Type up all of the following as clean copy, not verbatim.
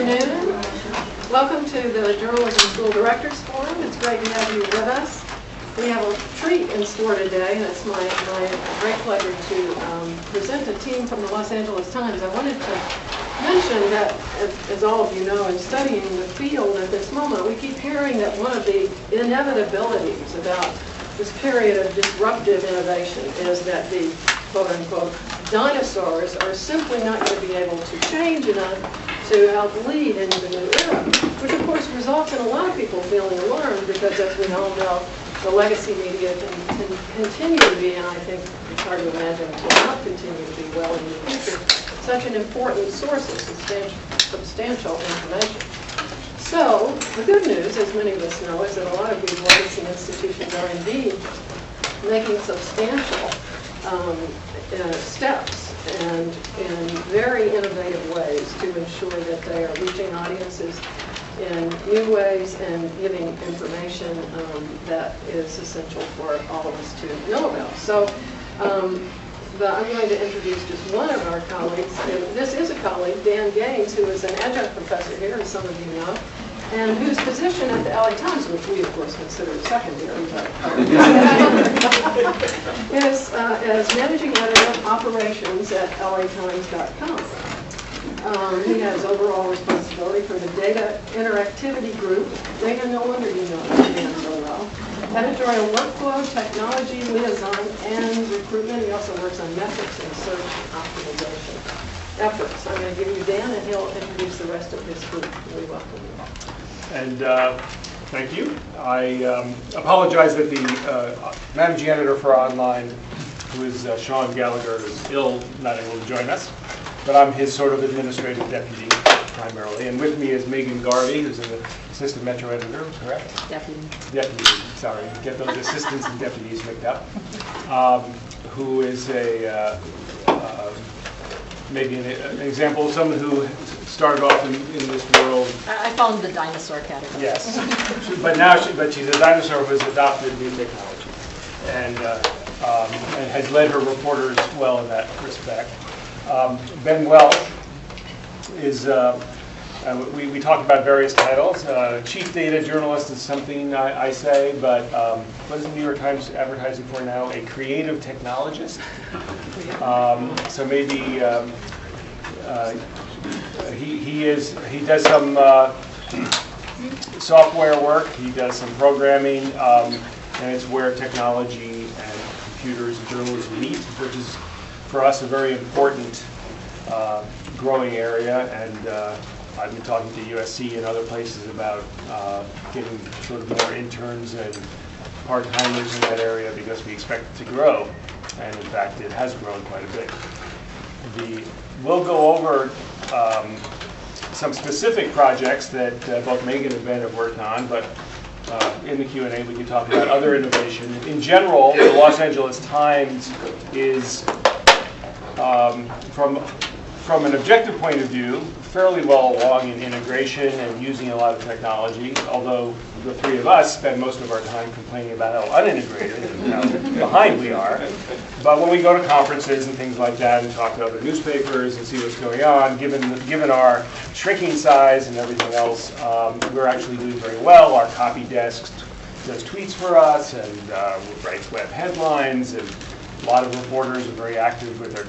afternoon. Welcome to the Journalism School Directors Forum. It's great to have you with us. We have a treat in store today, and it's my great pleasure to present a team from the Los Angeles Times. I wanted to mention that, as all of you know, in studying the field at this moment, we keep hearing that one of the inevitabilities about this period of disruptive innovation is that the quote-unquote dinosaurs are simply not going to be able to change enough to help lead into the new era, which of course results in a lot of people feeling alarmed because, as we all know, the legacy media can continue to be, and I think it's hard to imagine it will not continue to be well in the future, such an important source of substantial information. So, the good news, as many of us know, is that a lot of these legacy institutions are indeed making substantial steps and in very innovative ways to ensure that they are reaching audiences in new ways and giving information that is essential for all of us to know about. So I'm going to introduce just one of our colleagues. This is a colleague, Dan Gaines, who is an adjunct professor here, as some of you know, and whose position at the LA Times, which we of course consider secondary, but is as managing editor of operations at latimes.com. He has overall responsibility for the data interactivity group. Data, no wonder you know Dan so well. Editorial workflow, technology, liaison, and recruitment. He also works on metrics and search optimization efforts. I'm going to give you Dan, and he'll introduce the rest of his group. We welcome you. And thank you. I apologize that the managing editor for online, who is Sean Gallagher, is ill, not able to join us. But I'm his sort of administrative deputy, primarily. And with me is Megan Garvey, who's an assistant metro editor, correct? Deputy, sorry. Get those assistants and deputies mixed up. Who is maybe an example of someone who started off in this world. I fall into the dinosaur category. Yes, but she's a dinosaur who has adopted new technology, and has led her reporters well in that respect. Ben Welch is, we talk about various titles. Chief data journalist is something I say, but what is the New York Times advertising for now? A creative technologist. So maybe he does some software work. He does some programming, and it's where technology and computers and journalism meet, which is for us a very important growing area. And I've been talking to USC and other places about getting sort of more interns and part-timers in that area because we expect it to grow. And in fact, it has grown quite a bit. We'll go over some specific projects that both Megan and Ben have worked on, but in the Q&A we can talk about other innovation. In general, the Los Angeles Times is, from an objective point of view, fairly well along in integration and using a lot of technology, although the three of us spend most of our time complaining about how unintegrated and how behind we are. But when we go to conferences and things like that and talk to other newspapers and see what's going on, given our shrinking size and everything else, we're actually doing very well. Our copy desk does tweets for us and writes web headlines, and a lot of reporters are very active with their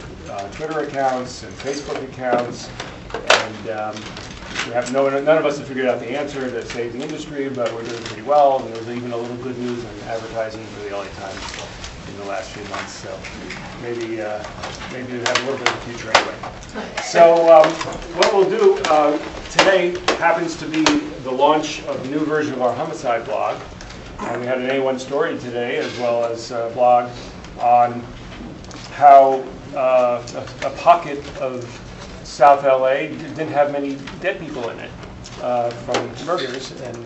Twitter accounts and Facebook accounts. And none of us have figured out the answer to save the industry, but we're doing pretty well. And there was even a little good news in advertising for the LA Times in the last few months. So maybe we have a little bit of a future anyway. So what we'll do today happens to be the launch of a new version of our homicide blog. And we had an A1 story today, as well as a blog on how a pocket of South LA didn't have many dead people in it from murders. And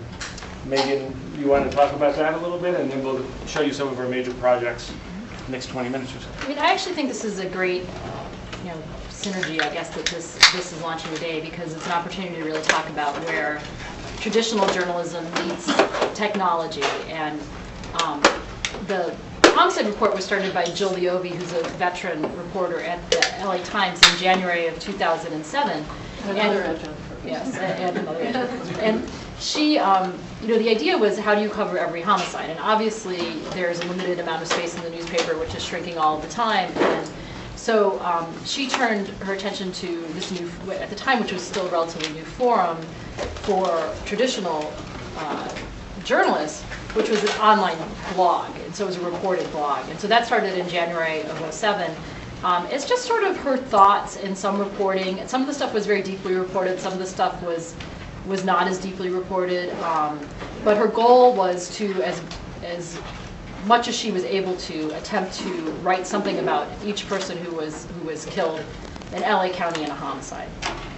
Megan, you want to talk about that a little bit, and then we'll show you some of our major projects in the next 20 minutes or so. I mean, I actually think this is a great, synergy, I guess, that this is launching today, because it's an opportunity to really talk about where traditional journalism meets technology. And the Homicide Report was started by Jill Leovy, who's a veteran reporter at the LA Times in January of 2007. Yes, and another agent. And she, the idea was, how do you cover every homicide? And obviously, there's a limited amount of space in the newspaper, which is shrinking all the time. And so she turned her attention to this new, at the time, which was still a relatively new forum for traditional journalists, which was an online blog. And so it was a reported blog. And so that started in January of '07. It's just sort of her thoughts and some reporting. Some of the stuff was very deeply reported. Some of the stuff was not as deeply reported. But her goal was to, as much as she was able to, attempt to write something about each person who was killed in LA County in a homicide.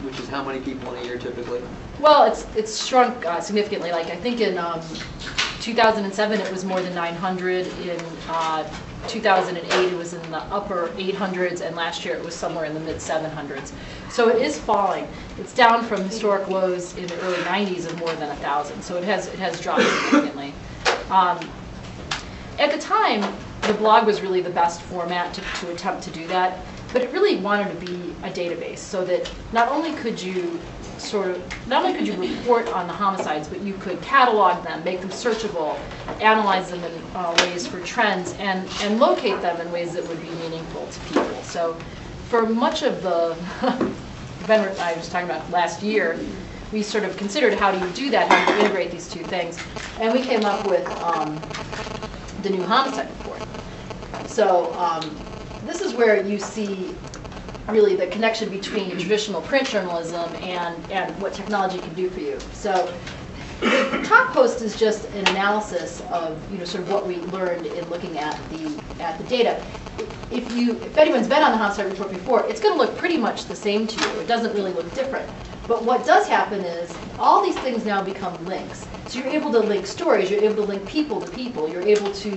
Which is how many people in a year typically? Well, it's shrunk significantly. Like I think in 2007 it was more than 900. In 2008 it was in the upper 800s, and last year it was somewhere in the mid 700s. So it is falling. It's down from historic lows in the early 90s of more than 1,000. So it has dropped significantly. At the time, the blog was really the best format to attempt to do that, but it really wanted to be a database, so that not only could you report on the homicides, but you could catalog them, make them searchable, analyze them in ways for trends, and locate them in ways that would be meaningful to people. So for much of the event I was talking about last year, we sort of considered, how do you do that, how do you integrate these two things, and we came up with the new homicide report. So this is where you see really the connection between traditional print journalism and what technology can do for you. So the top post is just an analysis of sort of what we learned in looking at the data. If anyone's been on the homicide report before, it's going to look pretty much the same to you. It doesn't really look different. But what does happen is all these things now become links. So you're able to link stories, you're able to link people to people, you're able to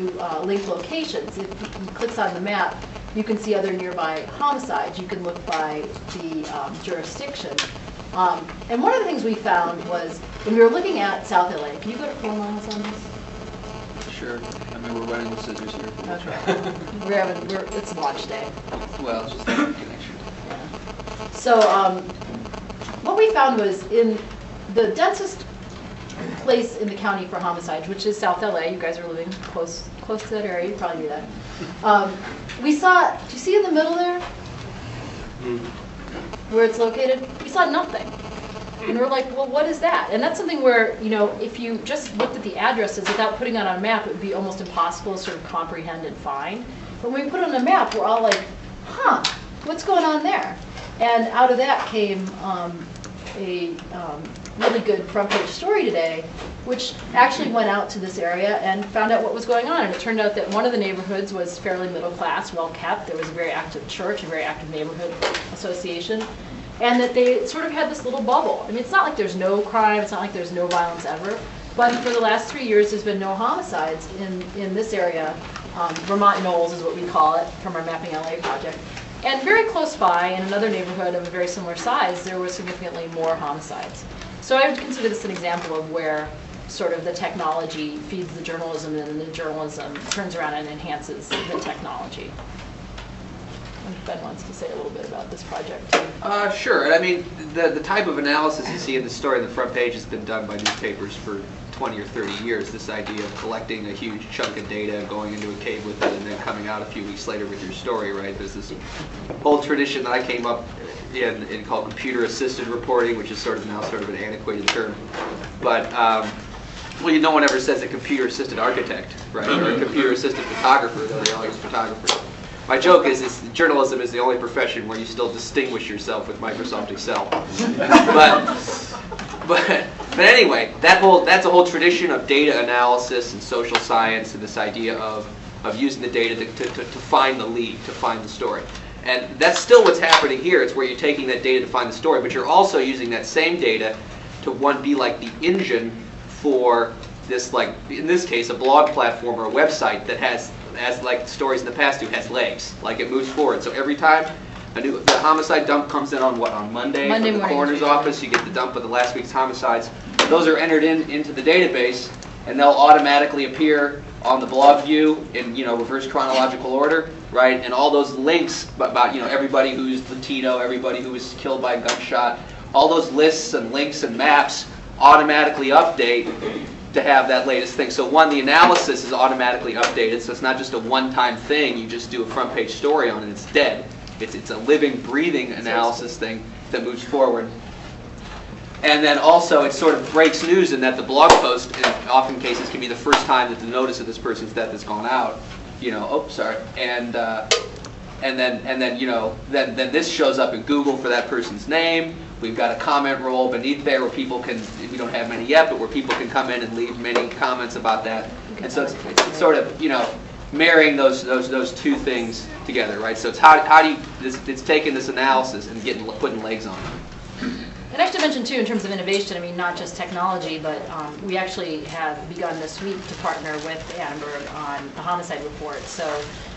link locations. If you click on the map, you can see other nearby homicides. You can look by the jurisdiction. And one of the things we found was, when we were looking at South LA, can you go to 4 miles on this? Sure. I mean, we're running with scissors here. Okay. It's launch day. Well, it's just a connection. Yeah. So what we found was, in the densest place in the county for homicides, which is South LA, you guys are living close to that area, you probably knew that. We saw, do you see in the middle there? Where it's located? We saw nothing. And we're like, well, what is that? And that's something where, if you just looked at the addresses without putting it on a map, it would be almost impossible to sort of comprehend and find. But when we put it on a map, we're all like, huh, what's going on there? And out of that came a really good front page story today, which actually went out to this area and found out what was going on. And it turned out that one of the neighborhoods was fairly middle class, well kept. There was a very active church, a very active neighborhood association, and that they sort of had this little bubble. I mean, it's not like there's no crime, it's not like there's no violence ever, but for the last 3 years there's been no homicides in this area. Vermont Knolls is what we call it, from our Mapping LA project. And very close by, in another neighborhood of a very similar size, there were significantly more homicides. So I would consider this an example of where sort of the technology feeds the journalism, and the journalism turns around and enhances the technology. And Ben wants to say a little bit about this project too. Sure. And I mean, the type of analysis you see in the story on the front page has been done by newspapers for 20 or 30 years. This idea of collecting a huge chunk of data, going into a cave with it, and then coming out a few weeks later with your story, right? There's this whole tradition that I came up in called computer-assisted reporting, which is sort of now sort of an antiquated term. But well, no one ever says a computer-assisted architect, right? Or a computer-assisted photographer, though they all use photographers. My joke is journalism is the only profession where you still distinguish yourself with Microsoft Excel. But anyway, that's a whole tradition of data analysis and social science, and this idea of using the data to find the lead, to find the story. And that's still what's happening here. It's where you're taking that data to find the story, but you're also using that same data to be like the engine for this, like in this case, a blog platform or a website that has like stories in the past do, has legs, like it moves forward. So every time the homicide dump comes in on Monday from the coroner's office, you get the dump of the last week's homicides. Those are entered into the database, and they'll automatically appear on the blog view in reverse chronological order, right? And all those links about everybody who's Latino, everybody who was killed by a gunshot, all those lists and links and maps automatically update to have that latest thing. So one, the analysis is automatically updated, so it's not just a one-time thing. You just do a front-page story on it, it's dead. It's a living, breathing analysis thing that moves forward. And then also, it sort of breaks news in that the blog post, in often cases, can be the first time that the notice of this person's death has gone out. You know, oh, sorry, and then you know, then this shows up in Google for that person's name. We've got a comment roll beneath there where people can, we don't have many yet, but where people can come in and leave many comments about that. And so it's sort of, you know, marrying those two things together, right? So it's how do you, it's taking this analysis and putting legs on it. And I should mention too, in terms of innovation, I mean, not just technology, but we actually have begun this week to partner with Annenberg on the homicide report. So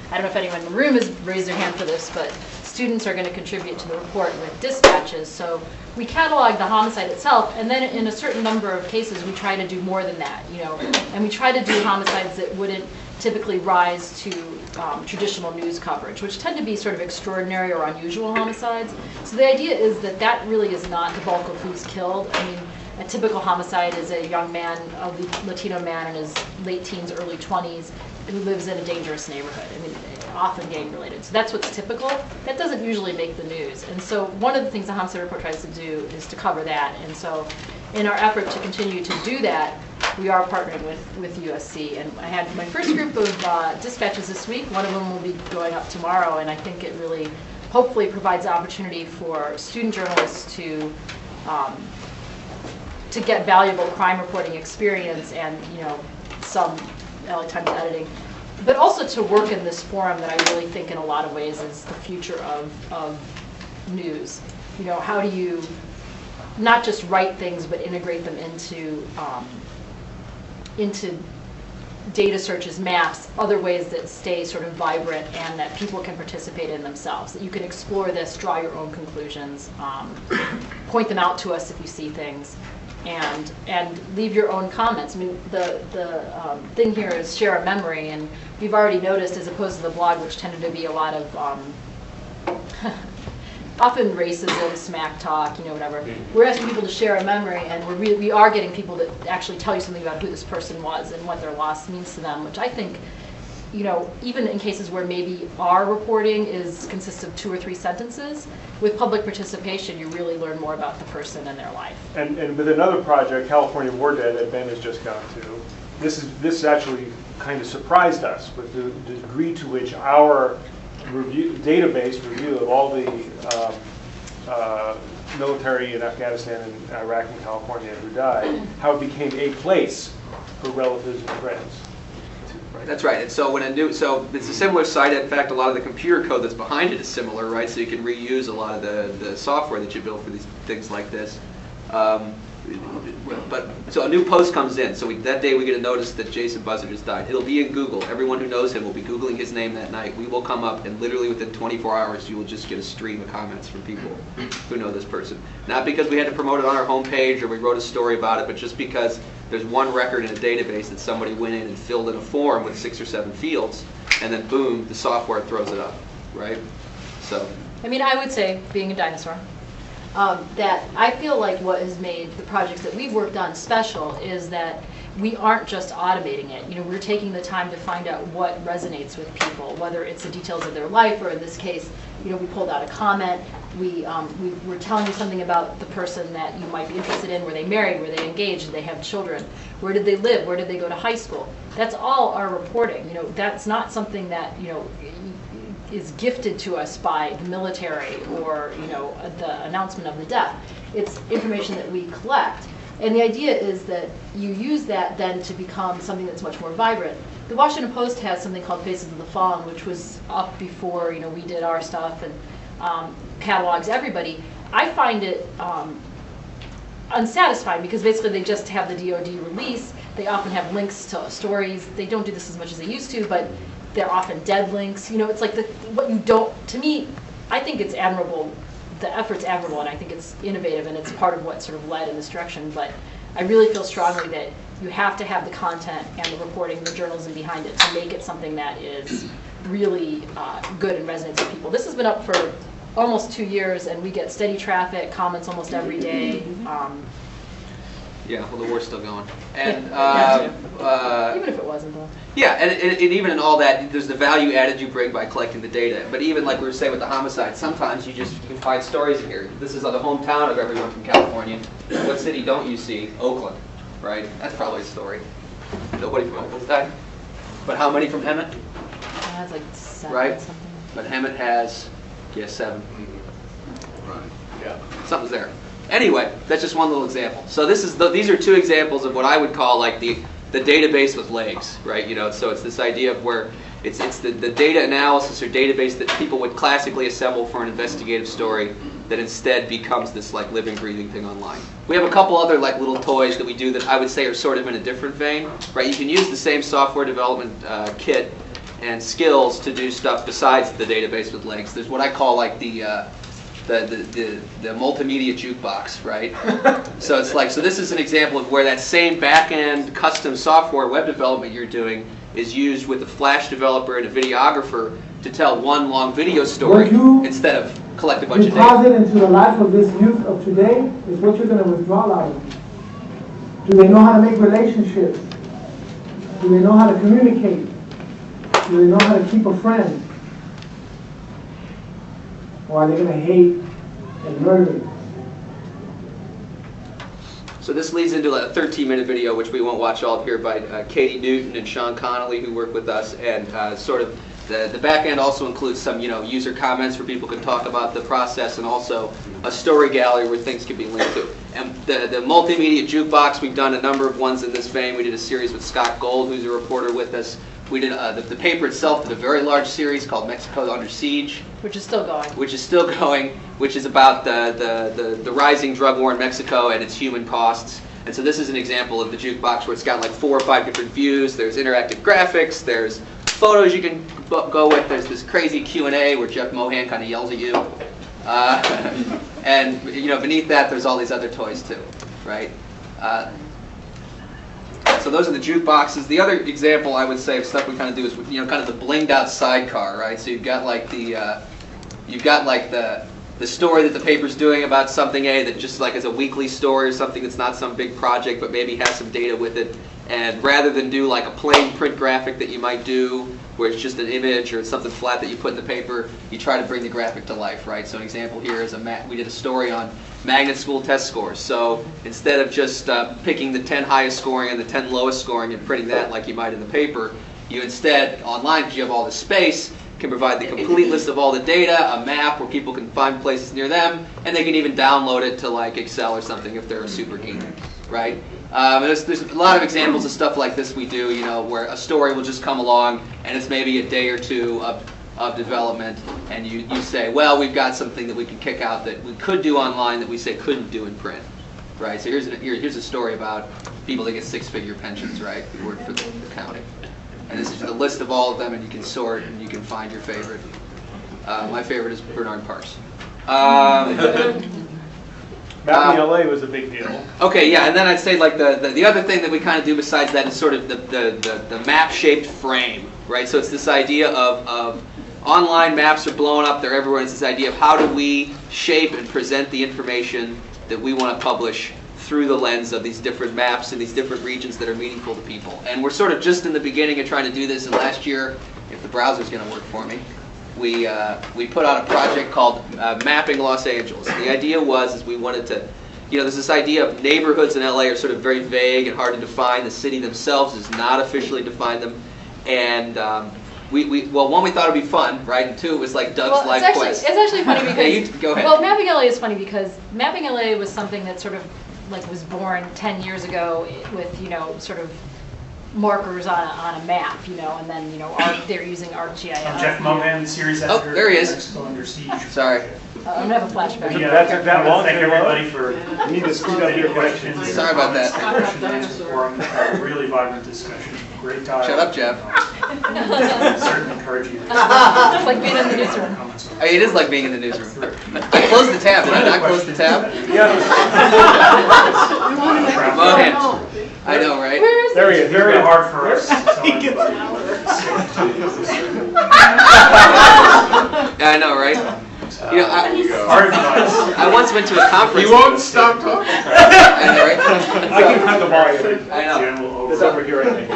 I don't know if anyone in the room has raised their hand for this, but students are going to contribute to the report with dispatches. So we catalog the homicide itself, and then in a certain number of cases, we try to do more than that, you know, and we try to do homicides that wouldn't typically rise to traditional news coverage, which tend to be sort of extraordinary or unusual homicides. So the idea is that that really is not the bulk of who's killed. I mean, a typical homicide is a young man, a Latino man in his late teens, early 20s, who lives in a dangerous neighborhood. I mean, often gang related. So that's what's typical. That doesn't usually make the news. And so one of the things the homicide report tries to do is to cover that. And so in our effort to continue to do that, we are partnering with USC. And I had my first group of dispatches this week. One of them will be going up tomorrow. And I think it really, hopefully, provides the opportunity for student journalists to get valuable crime reporting experience and, you know, some LA Times editing, but also to work in this forum that I really think in a lot of ways is the future of news. You know, how do you not just write things, but integrate them into data searches, maps, other ways that stay sort of vibrant and that people can participate in themselves, that you can explore this, draw your own conclusions, point them out to us if you see things, and leave your own comments. I mean, the thing here is share a memory, and we've already noticed, as opposed to the blog, which tended to be a lot of often racism, smack talk, you know, whatever. We're asking people to share a memory, and we are getting people to actually tell you something about who this person was and what their loss means to them, which I think, you know, even in cases where maybe our reporting consists of 2 or 3 sentences, with public participation, you really learn more about the person and their life. And with another project, California War Dead, that Ben has just gone to, this actually kind of surprised us with the degree to which our database review of all the military in Afghanistan and Iraq and California who died, how it became a place for relatives and friends. That's right. And so so it's a similar site. In fact, a lot of the computer code that's behind it is similar, right? So you can reuse a lot of the software that you build for these things like this. But so a new post comes in. So that day we get a notice that Jason Buzzard has died. It'll be in Google. Everyone who knows him will be Googling his name that night. We will come up, and literally within 24 hours, you will just get a stream of comments from people who know this person. Not because we had to promote it on our homepage or we wrote a story about it, but just because there's one record in a database that somebody went in and filled in a form with 6 or 7 fields, and then boom, the software throws it up, right? So. I mean, I would say, being a dinosaur, that I feel like what has made the projects that we've worked on special is that we aren't just automating it. You know, we're taking the time to find out what resonates with people, whether it's the details of their life, or in this case, you know, we pulled out a comment. We're telling you something about the person that you might be interested in. Were they married? Were they engaged? Did they have children? Where did they live? Where did they go to high school? That's all our reporting. You know, that's not something that, you know, is gifted to us by the military or, you know, the announcement of the death. It's information that we collect. And the idea is that you use that then to become something that's much more vibrant. The Washington Post has something called Faces of the Fallen, which was up before, you know, we did our stuff, and catalogs everybody. I find it unsatisfying because basically they just have the DoD release. They often have links to stories. They don't do this as much as they used to, but they're often dead links. You know, it's like what you don't, to me, I think it's admirable. The effort's admirable, and I think it's innovative, and it's part of what sort of led in this direction. But I really feel strongly that you have to have the content and the reporting, the journalism behind it to make it something that is really good and resonates with people. This has been up for almost 2 years, and we get steady traffic, comments almost every day. Yeah, well, the war's still going. And Even if it wasn't, though. yeah, and even in all that, there's the value added you bring by collecting the data. But even like we were saying with the homicide, sometimes you can find stories in here. This is the hometown of everyone from California. What city don't you see? Oakland, right? That's probably a story. Nobody from Oakland's died. But how many from Hemet? That's like 7 Right. something. But Hemet has, 7. Right. Yeah. Something's there. Anyway, that's just one little example. So these are 2 examples of what I would call like the database with legs, right? You know, so it's this idea of where it's the data analysis or database that people would classically assemble for an investigative story that instead becomes this like living, breathing thing online. We have a couple other like little toys that we do that I would say are sort of in a different vein, right? You can use the same software development kit and skills to do stuff besides the database with legs. There's what I call like the multimedia jukebox, right? So it's like, so this is an example of where that same back-end custom software web development you're doing is used with a Flash developer and a videographer to tell one long video story instead of collect a bunch of data. Deposit into the life of this youth of today is what you're going to withdraw out of them. Do they know how to make relationships? Do they know how to communicate? Do they know how to keep a friend? Or are they going to hate and murder? So this leads into a 13-minute video, which we won't watch all of here, by Katie Newton and Sean Connolly, who work with us. And sort of the back end also includes some user comments where people can talk about the process, and also a story gallery where things can be linked to. And the multimedia jukebox, we've done a number of ones in this vein. We did a series with Scott Gold, who's a reporter with us. We did the paper itself did a very large series called Mexico Under Siege, Which is still going. which is still going, which is about the rising drug war in Mexico and its human costs. And so this is an example of the jukebox where it's got like 4 or 5 different views. There's interactive graphics. There's photos you can go with. There's this crazy Q&A where Jeff Mohan kind of yells at you. And beneath that, there's all these other toys too, right? So those are the jukeboxes. The other example I would say of stuff we kind of do is kind of the blinged out sidecar, right? So you've got like the story that the paper's doing about something A that just like is a weekly story or something that's not some big project but maybe has some data with it. And rather than do like a plain print graphic that you might do where it's just an image or it's something flat that you put in the paper, you try to bring the graphic to life, right? So an example here is we did a story on magnet school test scores. So instead of just picking the 10 highest scoring and the 10 lowest scoring and printing that like you might in the paper, you instead, online, because you have all this space, can provide the complete list of all the data, a map where people can find places near them, and they can even download it to like Excel or something if they're a super geek, right? There's a lot of examples of stuff like this we do, where a story will just come along and it's maybe a day or 2 of development, and you say, well, we've got something that we can kick out that we could do online that we say couldn't do in print, right? So here's a story about people that get 6-figure pensions, right, who work for the county. And this is the list of all of them, and you can sort and you can find your favorite. My favorite is Bernard Parse. Mapping LA was a big deal. Okay, yeah, and then I'd say like the other thing that we kind of do besides that is sort of the map-shaped frame, right? So it's this idea of online maps are blowing up, they're everywhere. It's this idea of how do we shape and present the information that we want to publish through the lens of these different maps and these different regions that are meaningful to people. And we're sort of just in the beginning of trying to do this, and last year, if the browser's going to work for me, we put out a project called Mapping Los Angeles. The idea was we wanted to, there's this idea of neighborhoods in LA are sort of very vague and hard to define. The city themselves does not officially define them. And one, we thought it'd be fun, right? And 2, it was like Doug's life quest. It's actually funny because, go ahead. Well, Mapping LA is funny because Mapping LA was something that sort of was born 10 years ago with, sort of markers on a map, and then, they're using ArcGIS. Jeff Mohan, the series editor. Oh, there he is. Mexico Under Siege. Sorry. I'm going to have a flashback. Yeah, That's I that want long to thank ago? everybody for You need to speed up your questions. Sorry about that. Question and answer forum. Really vibrant discussion. Great dialogue. Shut up, Jeff. Certainly encourage you. It's like being in the newsroom. It is like being in the newsroom. I closed the tab. Did I not close the tab? Yeah. Mohan. I know, right? There he is. Very hard for us. Yeah, I know, right? You know, Our advice. I once went to a conference. You won't stop talking. I know, right? I can cut the volume. I know. Jen will It's over. over here, I think.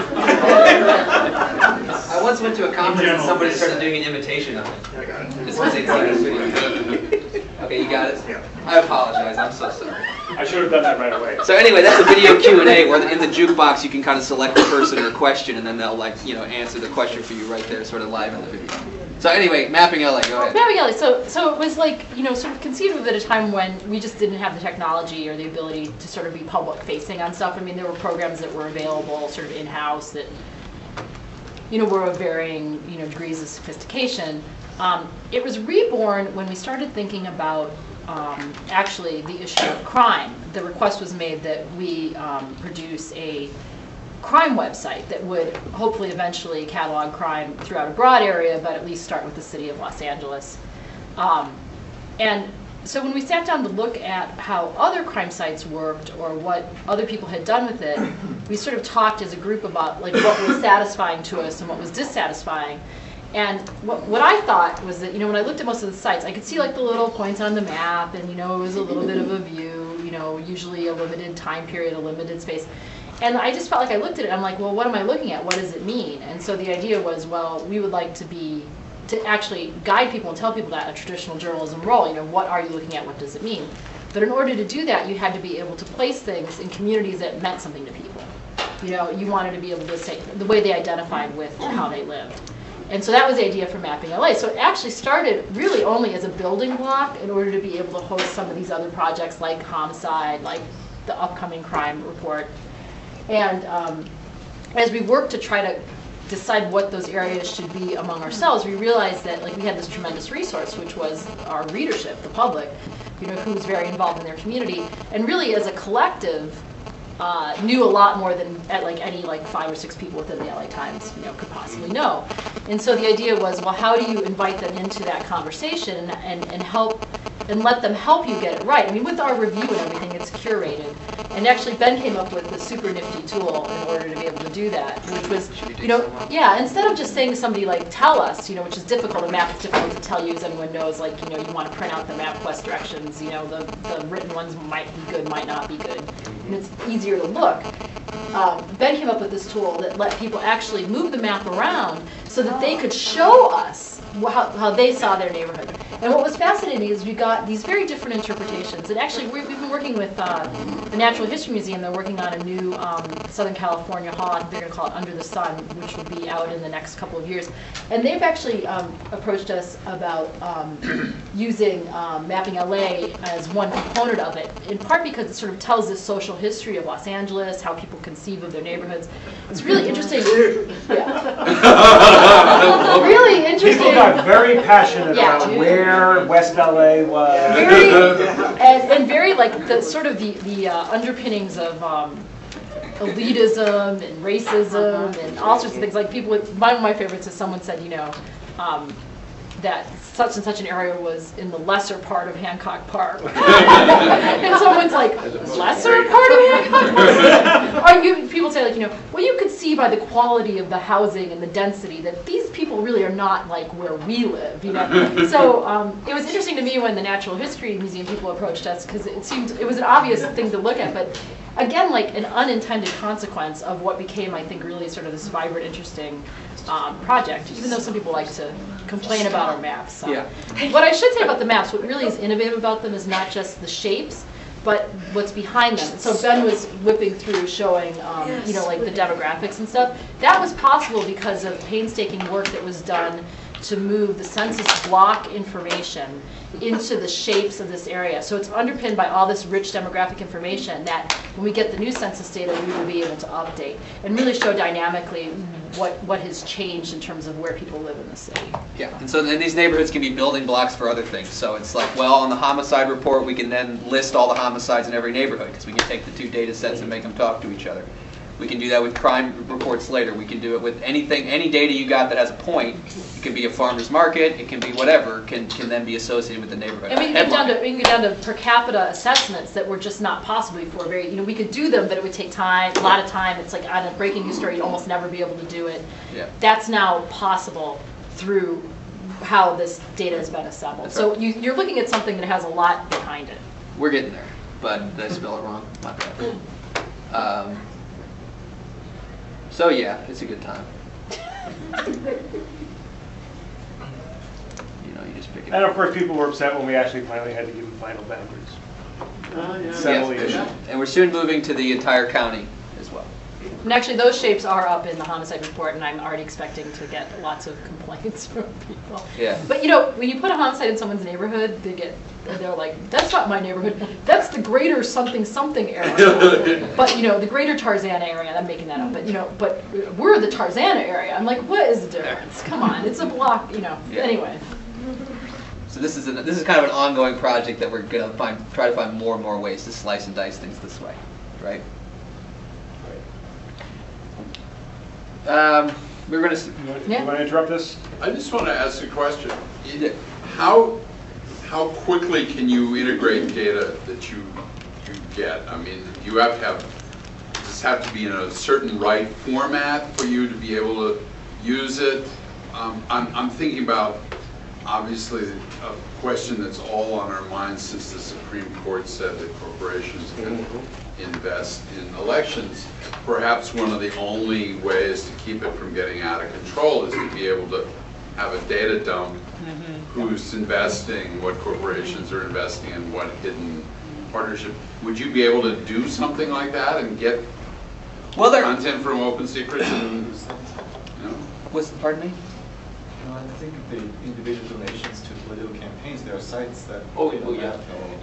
I once went to a conference and general, somebody yes. started doing an imitation of it. I got it. As soon as they see this video. Okay, you got it? Yeah. I apologize, I'm so sorry. I should have done that right away. So anyway, that's a video Q&A where in the jukebox you can kind of select the person or question and then they'll answer the question for you right there, sort of live in the video. So anyway, Mapping LA, go ahead. Mapping LA, so it was like, sort of conceived of at a time when we just didn't have the technology or the ability to sort of be public facing on stuff. I mean, there were programs that were available sort of in-house that, were of varying, degrees of sophistication. It was reborn when we started thinking about actually the issue of crime. The request was made that we produce a crime website that would hopefully eventually catalog crime throughout a broad area, but at least start with the city of Los Angeles. And so when we sat down to look at how other crime sites worked or what other people had done with it, we sort of talked as a group about like what was satisfying to us and what was dissatisfying. And what I thought was that, when I looked at most of the sites, I could see like the little points on the map and, it was a little bit of a view, usually a limited time period, a limited space. And I just felt like I looked at it, I'm like, well, what am I looking at? What does it mean? And so the idea was, well, we would like to actually guide people and tell people that a traditional journalism role, what are you looking at? What does it mean? But in order to do that, you had to be able to place things in communities that meant something to people. You wanted to be able to say the way they identified with how they lived. And so that was the idea for Mapping LA. So it actually started really only as a building block in order to be able to host some of these other projects like Homicide, like the upcoming crime report. And as we worked to try to decide what those areas should be among ourselves, we realized that we had this tremendous resource, which was our readership, the public, who was very involved in their community. And really as a collective, knew a lot more than any 5 or 6 people within the LA Times could possibly know. And so the idea was, well, how do you invite them into that conversation and help and let them help you get it right? I mean, with our review and everything, it's curated. And actually, Ben came up with this super nifty tool in order to be able to do that, which was, instead of just saying to somebody tell us, which is difficult. A map is difficult to tell you, as anyone knows. You want to print out the MapQuest directions. The written ones might be good, might not be good, and it's easier to look. Ben came up with this tool that let people actually move the map around so that they could show us how they saw their neighborhood. And what was fascinating is we got these very different interpretations. And actually, we've been working with the Natural History Museum. They're working on a new Southern California hall. I think they're going to call it Under the Sun, which will be out in the next couple of years. And they've actually approached us about using Mapping LA as one component of it, in part because it sort of tells this social history of Los Angeles, how people conceive of their neighborhoods. It's really interesting. Yeah. Really interesting. People got very passionate Yeah. about where West LA was. And very the sort of the underpinnings of elitism and racism and all sorts of things. One of my favorites is someone said, that such and such an area was in the lesser part of Hancock Park. And someone's like, lesser part of Hancock Park? Or people say well, you could see by the quality of the housing and the density that these people really are not where we live, So it was interesting to me when the Natural History Museum people approached us, because it was an obvious thing to look at, but again, an unintended consequence of what became, I think, really sort of this vibrant, interesting project, even though some people like to complain about our maps. So. Yeah. What I should say about the maps, what really is innovative about them is not just the shapes, but what's behind them. So Ben was whipping through showing, the demographics and stuff. That was possible because of painstaking work that was done to move the census block information into the shapes of this area. So it's underpinned by all this rich demographic information that when we get the new census data, we will be able to update and really show dynamically what has changed in terms of where people live in the city. Yeah, and so then these neighborhoods can be building blocks for other things. So it's on the homicide report, we can then list all the homicides in every neighborhood because we can take the 2 data sets and make them talk to each other. We can do that with crime reports later. We can do it with anything, any data you got that has a point. It can be a farmer's market, it can be whatever, can then be associated with the neighborhood. And we can get down to per capita assessments that were just not possible before. We could do them, but it would take time, a lot of time. It's like on a breaking news story, you'd almost never be able to do it. Yeah. That's now possible through how this data has been assembled. That's So right. you're looking at something that has a lot behind it. We're getting there, but did I spell it wrong? My bad. So yeah, it's a good time. You just pick it And up. of course, people were upset when we actually finally had to give them final boundaries. Yeah. Settle the Yes, issue. and we're soon moving to the entire county as well. And actually, those shapes are up in the homicide report, and I'm already expecting to get lots of complaints from people. Yeah. But when you put a homicide in someone's neighborhood, they're like, that's not my neighborhood. That's the greater something something area. But the greater Tarzana area. I'm making that up. But we're the Tarzana area. I'm like, what is the difference? Come on, it's a block. Yeah. Anyway. So this is kind of an ongoing project that we're gonna try to find more and more ways to slice and dice things this way, right? We're gonna. You want to interrupt us? I just want to ask a question. Yeah. How quickly can you integrate data that you get? I mean, you have to does this have to be in a certain right format for you to be able to use it? I'm thinking about, obviously, a question that's all on our minds since the Supreme Court said that corporations can invest in elections. Perhaps one of the only ways to keep it from getting out of control is to be able to have a data dump, who's investing, what corporations are investing in, what hidden partnership. Would you be able to do something like that and get content from open secrets? And, Pardon me? No, I think the individual donations to political campaigns, there are sites that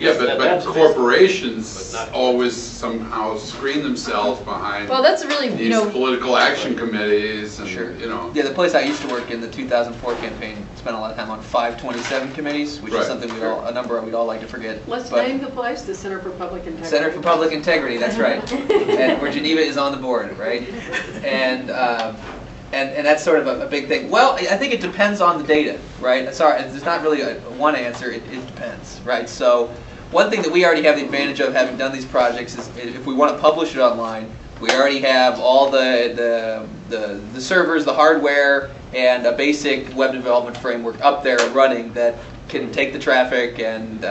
Yeah, but corporations always somehow screen themselves behind Well, that's really these political action committees and, Sure. Yeah, the place I used to work in, the 2004 campaign, spent a lot of time on 527 committees, which is something a number we'd all like to forget. Let's But name the place, the Center for Public Integrity. Center for Public Integrity, that's right. And where Geneva is on the board, right? And that's sort of a big thing. Well, I think it depends on the data, right? Sorry, there's not really one answer. It depends, right? So one thing that we already have the advantage of having done these projects is if we want to publish it online, we already have all the servers, the hardware, and a basic web development framework up there running that can take the traffic and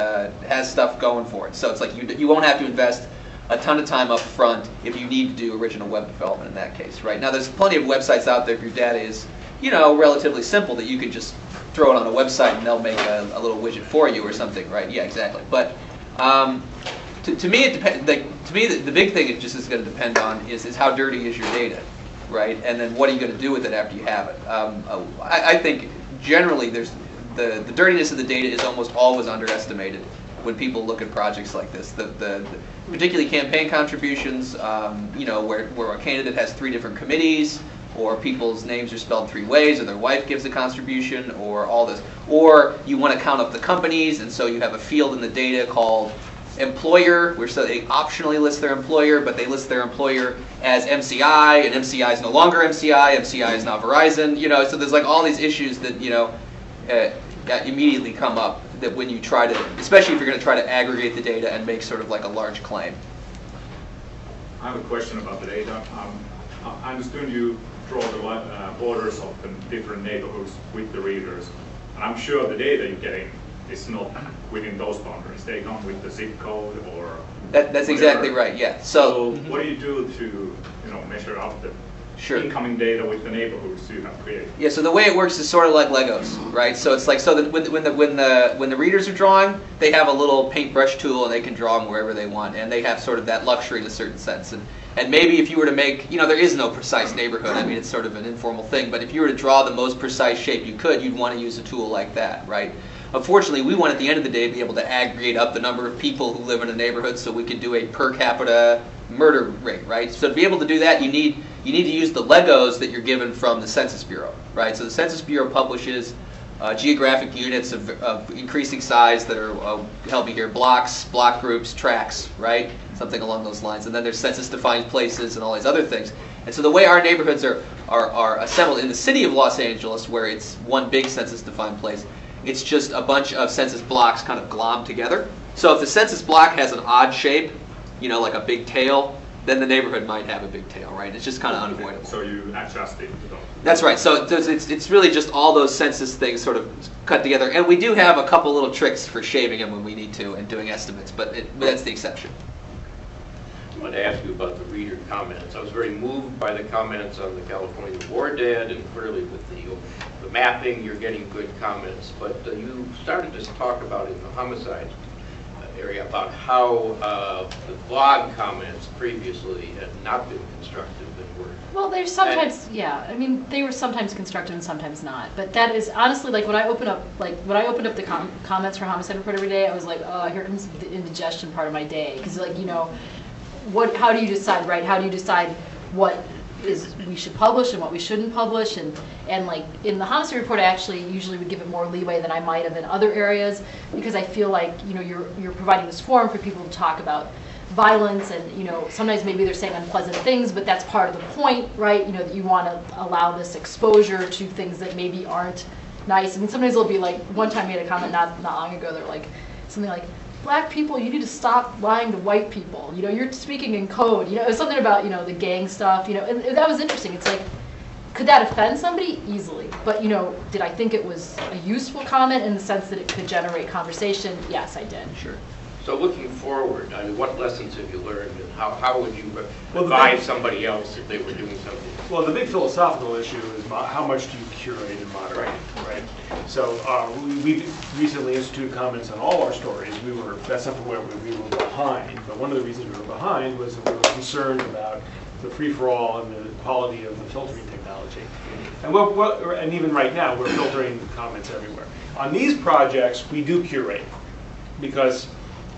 has stuff going for it. So it's like you won't have to invest a ton of time up front if you need to do original web development in that case, right? Now there's plenty of websites out there if your data is, relatively simple that you can just throw it on a website and they'll make a little widget for you or something, right? Yeah, exactly. But to me, it depends. To me, the big thing it just is going to depend on is how dirty is your data, right? And then what are you going to do with it after you have it? I think generally there's the dirtiness of the data is almost always underestimated when people look at projects like this. Particularly campaign contributions, where a candidate has 3 different committees, or people's names are spelled 3 ways, or their wife gives a contribution, or all this. Or you want to count up the companies, and so you have a field in the data called employer, where so they optionally list their employer, but they list their employer as MCI, and MCI is no longer MCI is now Verizon. So there's like all these issues that immediately come up that when you try to, especially if you're going to try to aggregate the data and make sort of like a large claim. I have a question about the data. I understood you draw the borders of the different neighborhoods with the readers. And I'm sure the data you're getting is not within those boundaries. They come with the zip code or That's whatever. exactly right, yeah. So what do you do to measure out the Sure. incoming data with the neighborhoods you have created? Yeah, so the way it works is sort of like Legos, right? So it's like that when the readers are drawing, they have a little paintbrush tool and they can draw them wherever they want, and they have sort of that luxury in a certain sense. And maybe if you were to make, there is no precise neighborhood. I mean, it's sort of an informal thing. But if you were to draw the most precise shape you could, you'd want to use a tool like that, right? Unfortunately, we want at the end of the day to be able to aggregate up the number of people who live in a neighborhood so we could do a per capita murder rate, right? So to be able to do that, you need to use the Legos that you're given from the Census Bureau, right? So the Census Bureau publishes geographic units of increasing size that are, help me here, blocks, block groups, tracts, right? Something along those lines. And then there's census-defined places and all these other things. And so the way our neighborhoods are assembled in the city of Los Angeles, where it's one big census-defined place, it's just a bunch of census blocks kind of glommed together. So if the census block has an odd shape, like a big tail, then the neighborhood might have a big tail, right? It's just kind of unavoidable. So you adjust it to those. That's right. So it's really just all those census things sort of cut together. And we do have a couple little tricks for shaving them when we need to and doing estimates, but that's the exception. I wanted to ask you about the reader comments. I was very moved by the comments on the California War Dead, and clearly with the mapping, you're getting good comments. But you started to talk about in the homicide area about how the blog comments previously had not been constructive and were. Well, they're sometimes, yeah. I mean, they were sometimes constructive and sometimes not. But that is honestly like when I opened up the comments for Homicide Report every day, I was like, oh, here comes the indigestion part of my day, because like, you know, how do you decide, right? How do you decide what we should publish and what we shouldn't publish? And like in the Homicide Report, I actually usually would give it more leeway than I might have in other areas, because I feel like, you know, you're providing this forum for people to talk about violence, and you know, sometimes maybe they're saying unpleasant things, but that's part of the point, right? You know, that you want to allow this exposure to things that maybe aren't nice. I mean, sometimes they'll be like, one time I made a comment not long ago, they're like something like, black people, you need to stop lying to white people. You know, you're speaking in code. You know, it was something about, you know, the gang stuff, you know, and that was interesting. It's like, could that offend somebody? Easily. But, you know, did I think it was a useful comment in the sense that it could generate conversation? Yes, I did. Sure. So looking forward, I mean, what lessons have you learned, and how would you advise somebody else if they were doing something? Well, the big philosophical issue is how much do you curate and moderate, right? So we recently instituted comments on all our stories. That's something where we were behind, but one of the reasons we were behind was that we were concerned about the free-for-all and the quality of the filtering technology. And even right now, we're filtering comments everywhere. On these projects, we do curate, because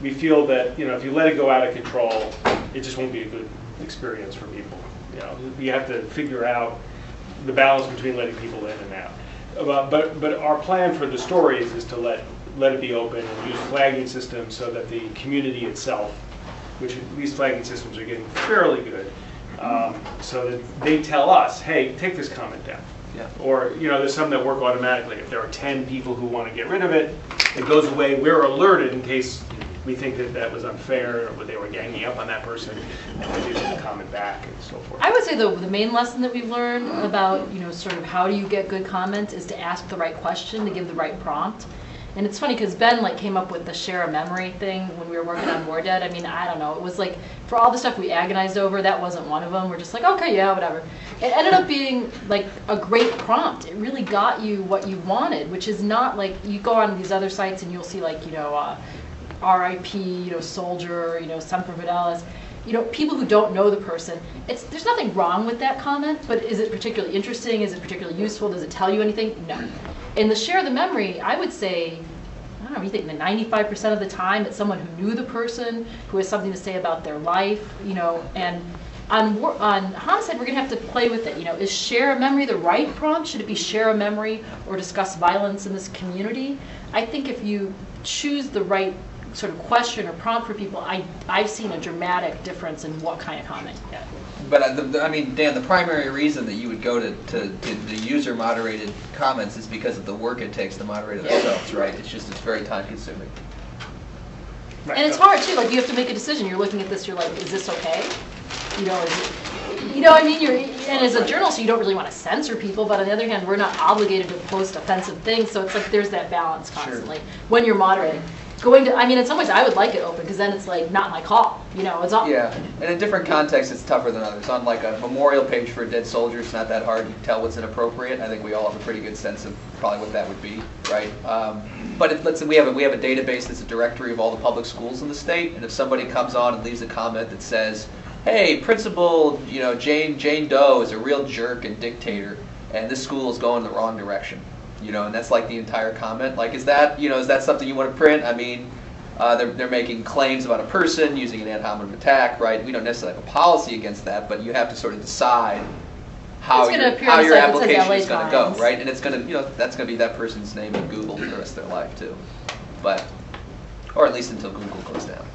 we feel that, you know, if you let it go out of control, it just won't be a good experience for people. You know, you have to figure out the balance between letting people in and out. But our plan for the stories is to let it be open and use flagging systems so that the community itself, which these flagging systems are getting fairly good, so that they tell us, hey, take this comment down. Yeah. Or, you know, there's some that work automatically. If there are 10 people who want to get rid of it, it goes away. We're alerted in case we think that was unfair, or they were ganging up on that person, and we do the comment back and so forth. I would say the main lesson that we've learned about, you know, sort of how do you get good comments is to ask the right question, to give the right prompt. And it's funny because Ben like came up with the share a memory thing when we were working on War Dead. I mean, I don't know. It was like, for all the stuff we agonized over, that wasn't one of them. We're just like, okay, yeah, whatever. It ended up being like a great prompt. It really got you what you wanted, which is not like, you go on these other sites and you'll see like, you know, RIP, you know, soldier, you know, Semper Fidelis. You know, people who don't know the person, there's nothing wrong with that comment, but is it particularly interesting? Is it particularly useful? Does it tell you anything? No. In the share the memory, I would say, I don't know, you think that 95% of the time it's someone who knew the person, who has something to say about their life, you know, and on Homicide, we're going to have to play with it. You know, is share a memory the right prompt? Should it be share a memory or discuss violence in this community? I think if you choose the right sort of question or prompt for people, I've seen a dramatic difference in what kind of comment you get. But I mean, Dan, the primary reason that you would go to the user-moderated comments is because of the work it takes to moderate it themselves, right? It's very time-consuming. Right. And it's hard too. Like you have to make a decision. You're looking at this. You're like, is this okay? You know, is it? You know, I mean, and as a journalist, you don't really want to censor people. But on the other hand, we're not obligated to post offensive things. So it's like there's that balance constantly when you're moderating. I mean, in some ways, I would like it open because then it's like not my call. You know, it's all. Yeah, and in different contexts, it's tougher than others. On like a memorial page for a dead soldier, it's not that hard to tell what's inappropriate. I think we all have a pretty good sense of probably what that would be, right? But let's say we have a database that's a directory of all the public schools in the state, and if somebody comes on and leaves a comment that says, "Hey, Principal, you know, Jane Doe is a real jerk and dictator, and this school is going the wrong direction." You know, and that's like the entire comment. Like, is that something you want to print? I mean, they're making claims about a person using an ad hominem attack, right? We don't necessarily have a policy against that, but you have to sort of decide how your application is going to go, right? And it's going to, you know, that's going to be that person's name in Google for the rest of their life too, or at least until Google goes down.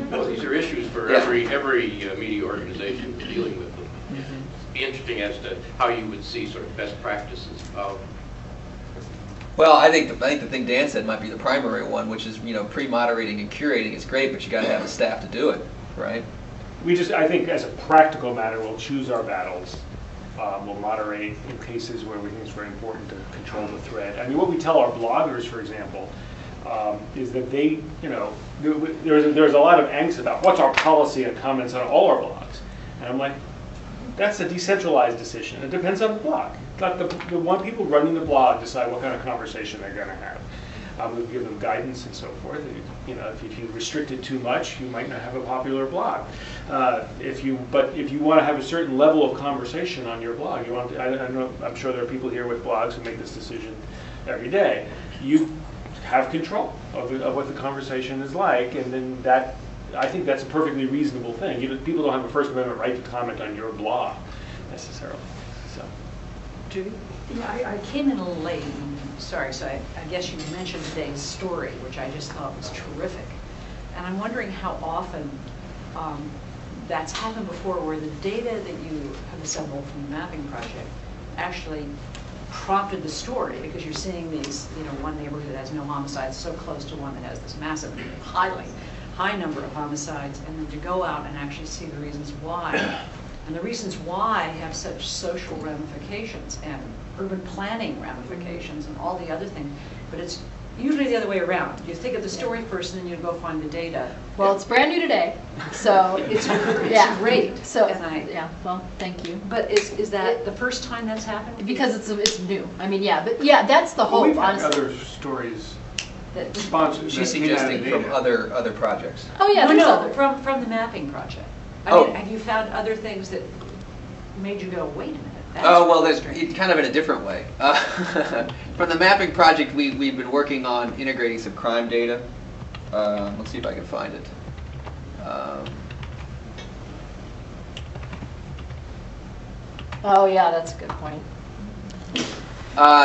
Well, these are issues for every media organization dealing with them. It'd be interesting as to how you would see sort of best practices of. Well, I think the thing Dan said might be the primary one, which is, you know, pre-moderating and curating is great, but you got to have the staff to do it, right? I think as a practical matter, we'll choose our battles We'll moderate in cases where we think it's very important to control the thread. I mean, what we tell our bloggers, for example, is that they, there's a lot of angst about what's our policy and comments on all our blogs. And I'm like, that's a decentralized decision. It depends on the blog. Let the one people running the blog decide what kind of conversation they're going to have. We'll give them guidance and so forth. If you restrict it too much, you might not have a popular blog. But if you want to have a certain level of conversation on your blog, I'm sure there are people here with blogs who make this decision every day. You have control of what the conversation is like, and then I think that's a perfectly reasonable thing. People don't have a First Amendment right to comment on your blog necessarily. So, Judy? Yeah, I came in a little late. Sorry, so I guess you mentioned today's story, which I just thought was terrific. And I'm wondering how often that's happened before, where the data that you have assembled from the mapping project actually prompted the story, because you're seeing these, one neighborhood that has no homicides so close to one that has this massive, high number of homicides, and then to go out and actually see the reasons why. And the reasons why have such social ramifications and urban planning ramifications and all the other things. But it's usually the other way around. You think of the story first, and then you go find the data. Well, it's brand new today, so it's yeah, great. So And well, thank you. But is that the first time that's happened? Because it's new. I mean, but that's the hope. We've had honestly. other stories. That, Sponsors. She's suggesting from other projects. Oh yeah, there's other. from the mapping project. I mean, have you found other things that made you go, wait a minute? There's kind of in a different way. From the mapping project, we've been working on integrating some crime data. Let's see if I can find it. Oh yeah, that's a good point.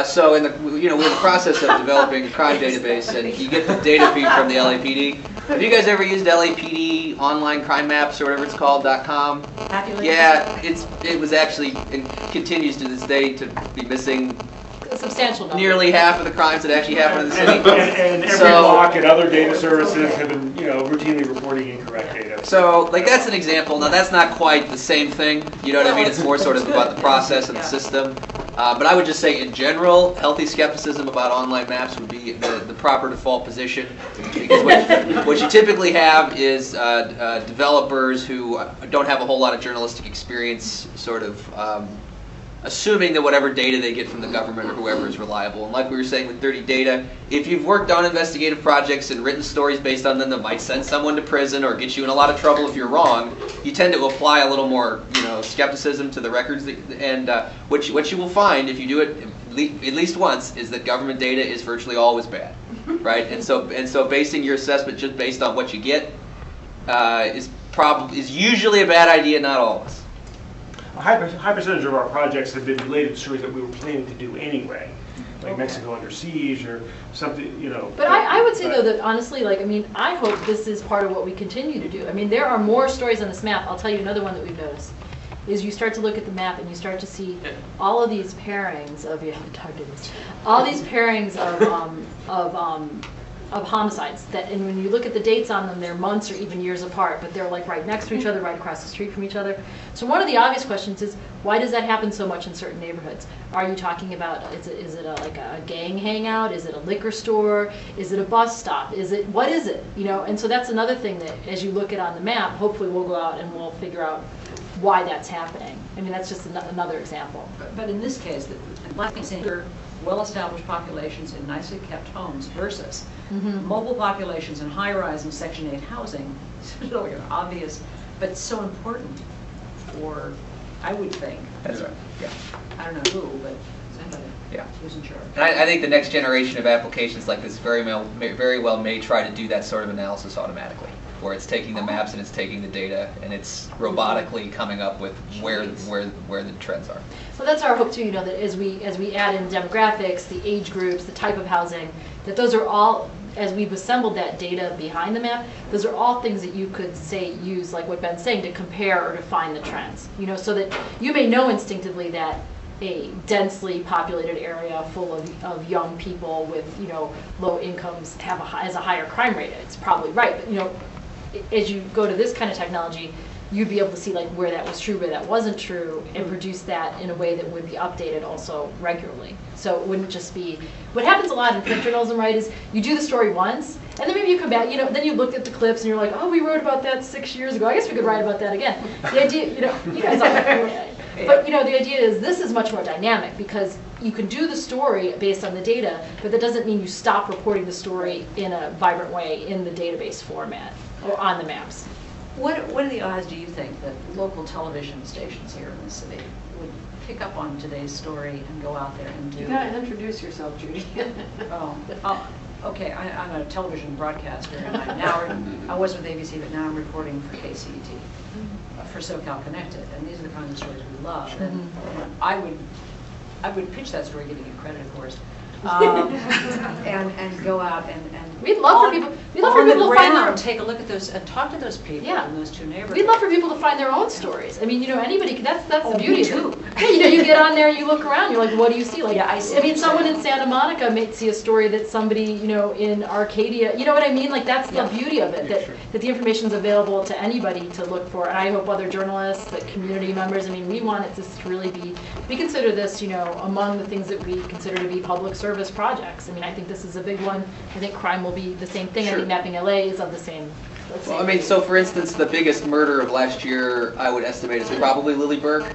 So we're in the process of developing a crime database, and you get the data feed from the LAPD. Have you guys ever used LAPD online crime maps or whatever it's called .com? Yeah, it was actually and continues to this day to be missing A substantial number. nearly half of the crimes that actually happen in the city. And every block and other data services have been routinely reporting incorrect data. So that's an example. Now that's not quite the same thing. You know what I mean? It's more sort of about the process and the system. But I would just say, in general, healthy skepticism about online maps would be the proper default position. Because what you typically have is developers who don't have a whole lot of journalistic experience, sort of assuming that whatever data they get from the government or whoever is reliable. And like we were saying with dirty data, if you've worked on investigative projects and written stories based on them that might send someone to prison or get you in a lot of trouble if you're wrong, you tend to apply a little more, skepticism to the records. And what you will find if you do it at least once is that government data is virtually always bad, right? And so basing your assessment just based on what you get is usually a bad idea, not always. A high percentage of our projects have been related to stories that we were planning to do anyway, like Mexico Under Siege or something, But I would say, though, that honestly, I hope this is part of what we continue to do. I mean, there are more stories on this map. I'll tell you another one that we've noticed, is you start to look at the map and you start to see all of these pairings of, all these pairings of homicides, and when you look at the dates on them, they're months or even years apart, but they're right next to each other, right across the street from each other. So one of the obvious questions is, why does that happen so much in certain neighborhoods? Are you talking about, is it a gang hangout? Is it a liquor store? Is it a bus stop? What is it? And so that's another thing that, as you look at on the map, hopefully we'll go out and we'll figure out why that's happening. I mean, that's just another example. But in this case, well-established populations in nicely kept homes versus mobile populations in high-rise and Section 8 housing. It's really obvious, but so important for, I would think. That's right. Yeah. I don't know who, but somebody who's in charge. And I think the next generation of applications like this very well may try to do that sort of analysis automatically, where it's taking the maps and it's taking the data and it's robotically coming up with where the trends are. Well, that's our hope too. That as we add in demographics, the age groups, the type of housing, that those are all, as we've assembled that data behind the map, those are all things that you could use, like what Ben's saying, to compare or to find the trends. So that you may know instinctively that a densely populated area full of young people with low incomes has a higher crime rate. It's probably right, but as you go to this kind of technology, you'd be able to see like where that was true, where that wasn't true, and produce that in a way that would be updated also regularly. So it wouldn't just be, what happens a lot in print journalism, right, is you do the story once, and then maybe you come back, then you look at the clips and you're like, oh, we wrote about that 6 years ago. I guess we could write about that again. The idea, you guys all, but the idea is this is much more dynamic because you can do the story based on the data, but that doesn't mean you stop reporting the story in a vibrant way in the database format or on the maps. What are the odds, do you think, that local television stations here in the city would pick up on today's story and go out there and do? You gotta introduce yourself, Judy. Okay, I'm a television broadcaster, and I was with ABC, but now I'm reporting for KCET, for SoCal Connected, and these are the kinds of stories we love. And I would pitch that story, giving you credit, of course, and go out and we'd love for people to find their, take a look at those and talk to those people in those two neighborhoods. We'd love for people to find their own stories. I mean, anybody. That's the beauty of it. Yeah, you get on there and you look around. You're like, what do you see? Like, I mean, someone in Santa Monica may see a story that somebody in Arcadia. You know what I mean? Like that's the beauty of it. That the information is available to anybody to look for. And I hope other journalists, the community members. I mean, we want it to really be. We consider this, among the things that we consider to be public service projects. I mean, I think this is a big one. I think crime will be the same thing. Sure. I think Mapping LA is of the same. Well, I mean, so for instance, the biggest murder of last year, I would estimate, is probably Lily Burke,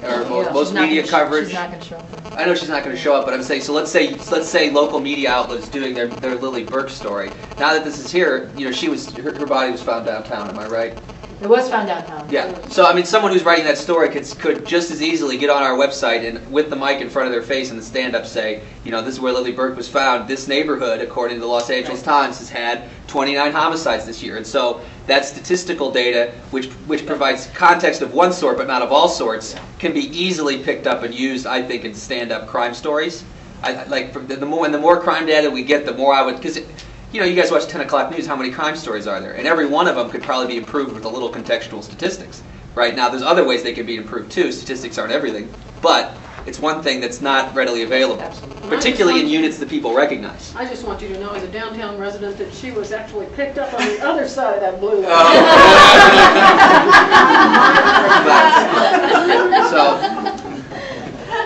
or most media coverage. She's not going to show up. I know she's not going to show up, but I'm saying, so let's say local media outlets doing their Lily Burke story. Now that this is here, her body was found downtown. Am I right? It was found downtown. Yeah. So I mean, someone who's writing that story could just as easily get on our website and with the mic in front of their face and the stand-up say, this is where Lily Burke was found. This neighborhood, according to the Los Angeles Times, has had 29 homicides this year. And so that statistical data, which provides context of one sort but not of all sorts, can be easily picked up and used, I think, in stand-up crime stories. The more crime data we get, the more I would, because. You guys watch 10 o'clock news, how many crime stories are there? And every one of them could probably be improved with a little contextual statistics. Right now, there's other ways they can be improved too. Statistics aren't everything. But it's one thing that's not readily available, particularly in units that people recognize. I just want you to know, as a downtown resident, that she was actually picked up on the other side of that blue line.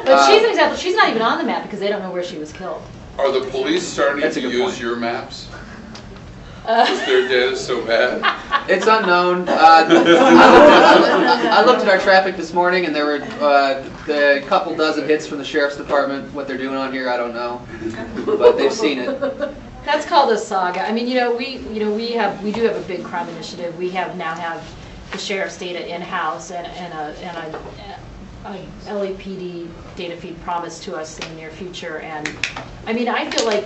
But she's an example. She's not even on the map because they don't know where she was killed. Are the police starting to use your maps? Is their data so bad? It's unknown. I looked at our traffic this morning, and there were a couple dozen hits from the sheriff's department. What they're doing on here, I don't know, but they've seen it. That's called a saga. I mean, we do have a big crime initiative. We now have the sheriff's data in-house and a LAPD data feed promised to us in the near future. And I mean, I feel like,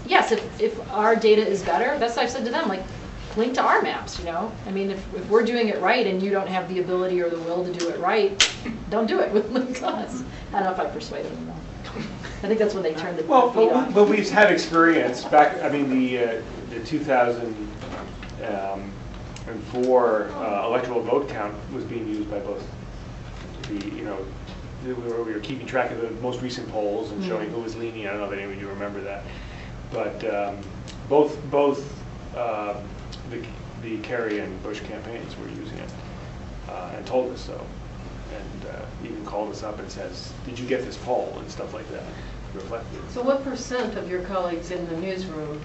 yes, if our data is better, that's what I've said to them, like, link to our maps, I mean, if we're doing it right and you don't have the ability or the will to do it right, don't do it with link to us. I don't know if I persuaded them though. I think that's when they turned the feed on. But we've had experience back, I mean, the 2004 electoral vote count was being used by both we were keeping track of the most recent polls and showing who was leaning. I don't know if any of you remember that, but both the Kerry and Bush campaigns were using it and told us so, and even called us up and says, "Did you get this poll?" and stuff like that. Reflected. So, what % of your colleagues in the newsroom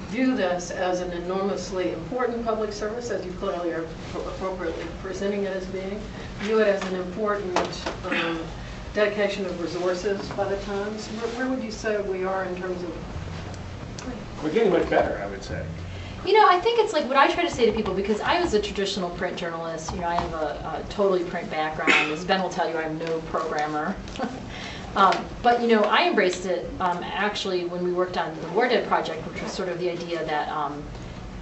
view this as an enormously important public service, as you clearly are appropriately presenting it as being, view it as an important dedication of resources by the Times? Where would you say we are in terms of? We're getting much better, I would say. I think it's like what I try to say to people, because I was a traditional print journalist. I have a totally print background. As Ben will tell you, I'm no programmer. But I embraced it actually when we worked on the War Dead project, which was sort of the idea that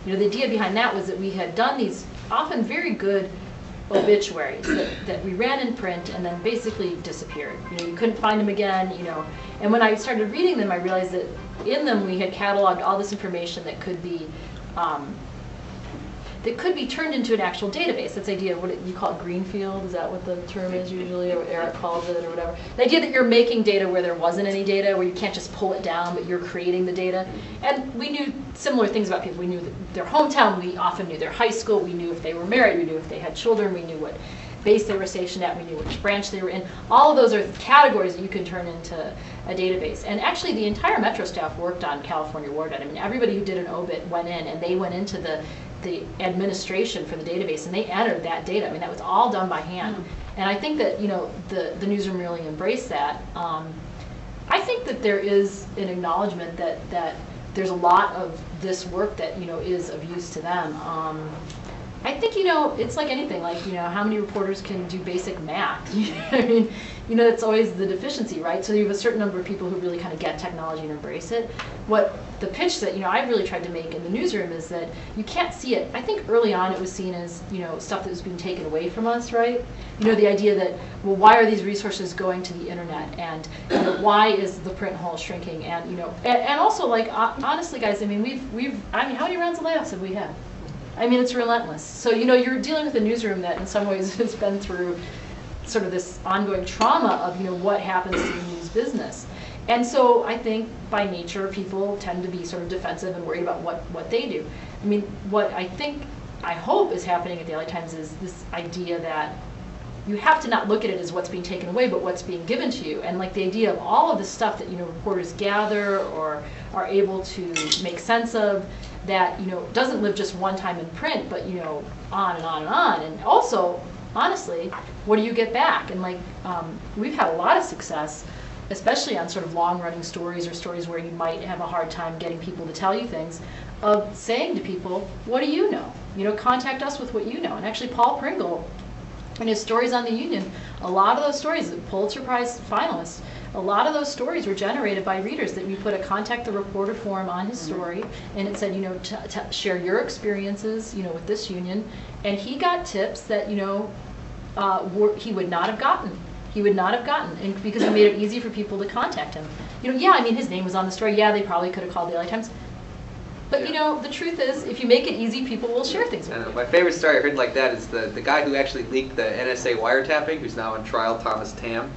the idea behind that was that we had done these often very good obituaries that we ran in print and then basically disappeared. You couldn't find them again. And when I started reading them, I realized that in them we had cataloged all this information that could be that could be turned into an actual database. That's the idea of you call it greenfield, is that what the term is usually, or Eric calls it, or whatever. The idea that you're making data where there wasn't any data, where you can't just pull it down, but you're creating the data. And we knew similar things about people. We knew their hometown, we often knew their high school, we knew if they were married, we knew if they had children, we knew what base they were stationed at, we knew which branch they were in. All of those are categories that you can turn into a database. And actually the entire Metro staff worked on California War Dead. I mean, everybody who did an OBIT went in, and they went into the administration for the database, and they entered that data. I mean, that was all done by hand. And I think that, you know, the newsroom really embraced that. I think that there is an acknowledgement that there's a lot of this work that, you know, is of use to them. I think, you know, it's like anything, like, you know, how many reporters can do basic math? I mean, you know, that's always the deficiency, right? So you have a certain number of people who really kind of get technology and embrace it. What the pitch that, you know, I really tried to make in the newsroom is that you can't see it. I think early on it was seen as, you know, stuff that was being taken away from us, right? You know, the idea that, well, why are these resources going to the internet? And, you know, why is the print hole shrinking? And, you know, and also, like, honestly, guys, I mean, I mean, how many rounds of layoffs have we had? I mean, it's relentless. So, you know, you're dealing with a newsroom that in some ways has been through sort of this ongoing trauma of, you know, what happens to the news business. And so I think by nature, people tend to be sort of defensive and worried about what they do. I mean, what I hope is happening at the LA Times is this idea that you have to not look at it as what's being taken away, but what's being given to you. And like the idea of all of the stuff that, you know, reporters gather or are able to make sense of, that, you know, doesn't live just one time in print, but, you know, on and on and on. And also, honestly, what do you get back? And like, we've had a lot of success, especially on sort of long-running stories or stories where you might have a hard time getting people to tell you things, of saying to people, what do you know? You know, contact us with what you know. And actually, Paul Pringle, in his stories on the Union, a lot of those stories, Pulitzer Prize finalists, a lot of those stories were generated by readers that we put a contact the reporter form on his story, and it said, you know, share your experiences, you know, with this union, and he got tips that, you know, he would not have gotten. He would not have gotten, and because we made it easy for people to contact him. You know, yeah, I mean, his name was on the story. Yeah, they probably could have called the LA Times. But, you know, the truth is, if you make it easy, people will share things with you. My favorite story I heard like that is the guy who actually leaked the NSA wiretapping, who's now on trial, Thomas Tam.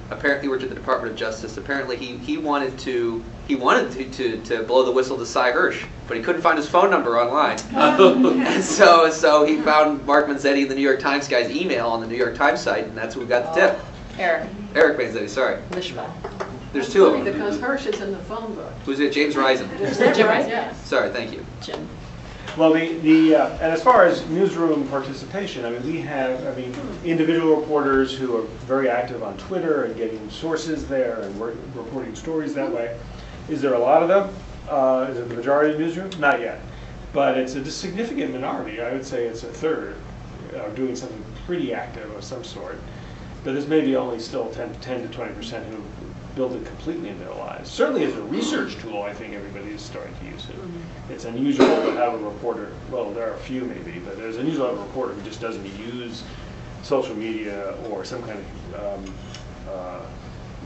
Apparently worked at the Department of Justice. Apparently he wanted to blow the whistle to Cy Hirsch, but he couldn't find his phone number online. And so he found Mark Manzetti and the New York Times guy's email on the New York Times site, and that's who we got the tip. Eric Manzetti, sorry. Lishma. There's two of them. Because Hirsch is in the phone book. Who's it? James Risen. Jim Risen, yeah. Sorry, thank you. Jim. Well, and as far as newsroom participation, I mean, we have, individual reporters who are very active on Twitter and getting sources there and reporting stories that way. Is there a lot of them? Is it the majority of the newsroom? Not yet. But it's a significant minority. I would say it's a third doing something pretty active of some sort. But there's maybe only still 10 to 20% who build it completely in their lives. Certainly as a research tool, I think everybody is starting to use it. It's unusual to have a reporter, well, there are a few maybe, but there's unusual to have a reporter who just doesn't use social media or some kind of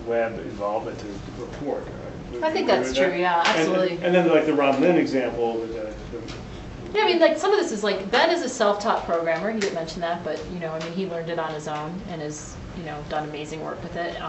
web involvement to report. I think that's true, yeah, absolutely. And then like the Rob Lynn example, yeah, I mean, like some of this is like, Ben is a self-taught programmer, he didn't mention that, but, you know, I mean, he learned it on his own and has, you know, done amazing work with it.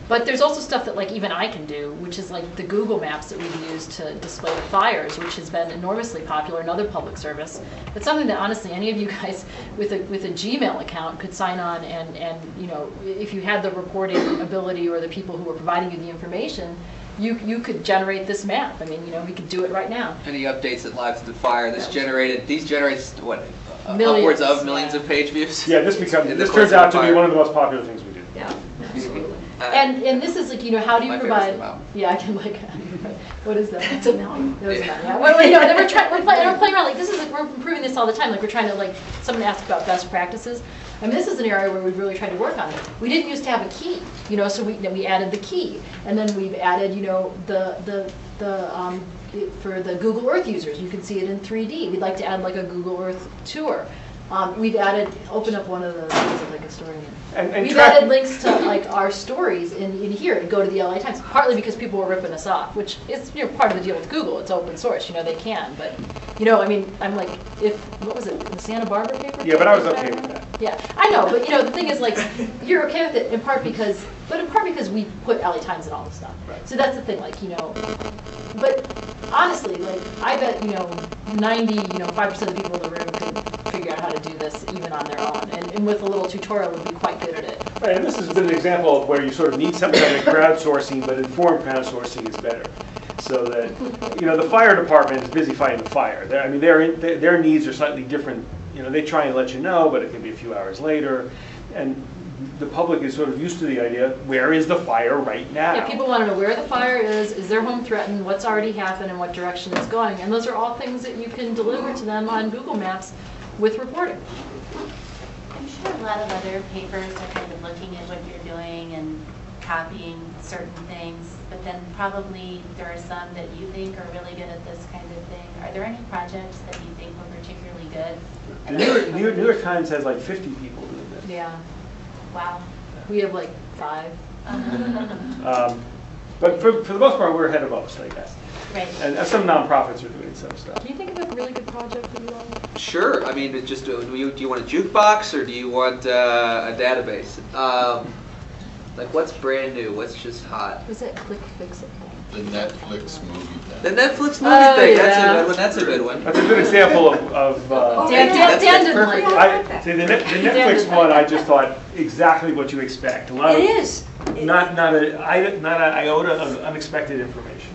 But there's also stuff that like even I can do, which is like the Google Maps that we've used to display the fires, which has been enormously popular in other public service. It's something that honestly any of you guys with a Gmail account could sign on and you know, if you had the reporting ability or the people who were providing you the information, you could generate this map. I mean, you know, we could do it right now. Any updates that lives to fire? These generates what? Millions, upwards of millions of page views. Yeah, this turns out to be one of the most popular things we do. Yeah, absolutely. And this is like, you know, how do you provide? Yeah, I can like. What is that? It's a mountain. That was a mountain. Yeah. Well, you know, we're playing around. Like this is like we're improving this all the time. Like we're trying to like someone asked about best practices. I mean, this is an area where we've really tried to work on it. We didn't used to have a key, you know, so we added the key, and then we've added, you know, for the Google Earth users, you can see it in 3D. We'd like to add like a Google Earth tour. We've open up one of the like a story. We've added links to like our stories in here and go to the LA Times, partly because people were ripping us off, which is, you know, part of the deal with Google. It's open source, you know, they can, but You know, I mean, I'm like, what was it, the Santa Barbara paper? Yeah, but I was okay with that. Yeah, I know, but you know, the thing is, like, you're okay with it in part because we put LA Times and all this stuff. Right. So that's the thing, like, you know, but honestly, like, I bet, you know, 5% of the people in the room could figure out how to do this even on their own, and with a little tutorial would be quite good at it. Right, and this has been an example of where you sort of need some kind of crowdsourcing, but informed crowdsourcing is better. So that, you know, the fire department is busy fighting the fire. I mean, their needs are slightly different. You know, they try and let you know, but it can be a few hours later. And the public is sort of used to the idea, where is the fire right now? Yeah, people want to know where the fire is their home threatened, what's already happened, and what direction it's going. And those are all things that you can deliver to them on Google Maps with reporting. I'm sure a lot of other papers are kind of looking at what you're doing and copying certain things, but then probably there are some that you think are really good at this kind of thing. Are there any projects that you think were particularly good? The New York Times has like 50 people doing this. Yeah. Wow. We have like 5. But for the most part, we're ahead of most, I guess. Right. And some nonprofits are doing some stuff. Can you think of a really good project that you want? Sure. I mean, do you want a jukebox or do you want a database? Like, what's brand new? What's just hot? Was it Click Fix It? The Netflix movie thing. The Netflix movie thing. Yeah. That's a good one. That's a good example of Dan didn't like it. See, the Netflix one, I just thought exactly what you expect. A lot of, It is. not an iota of unexpected information.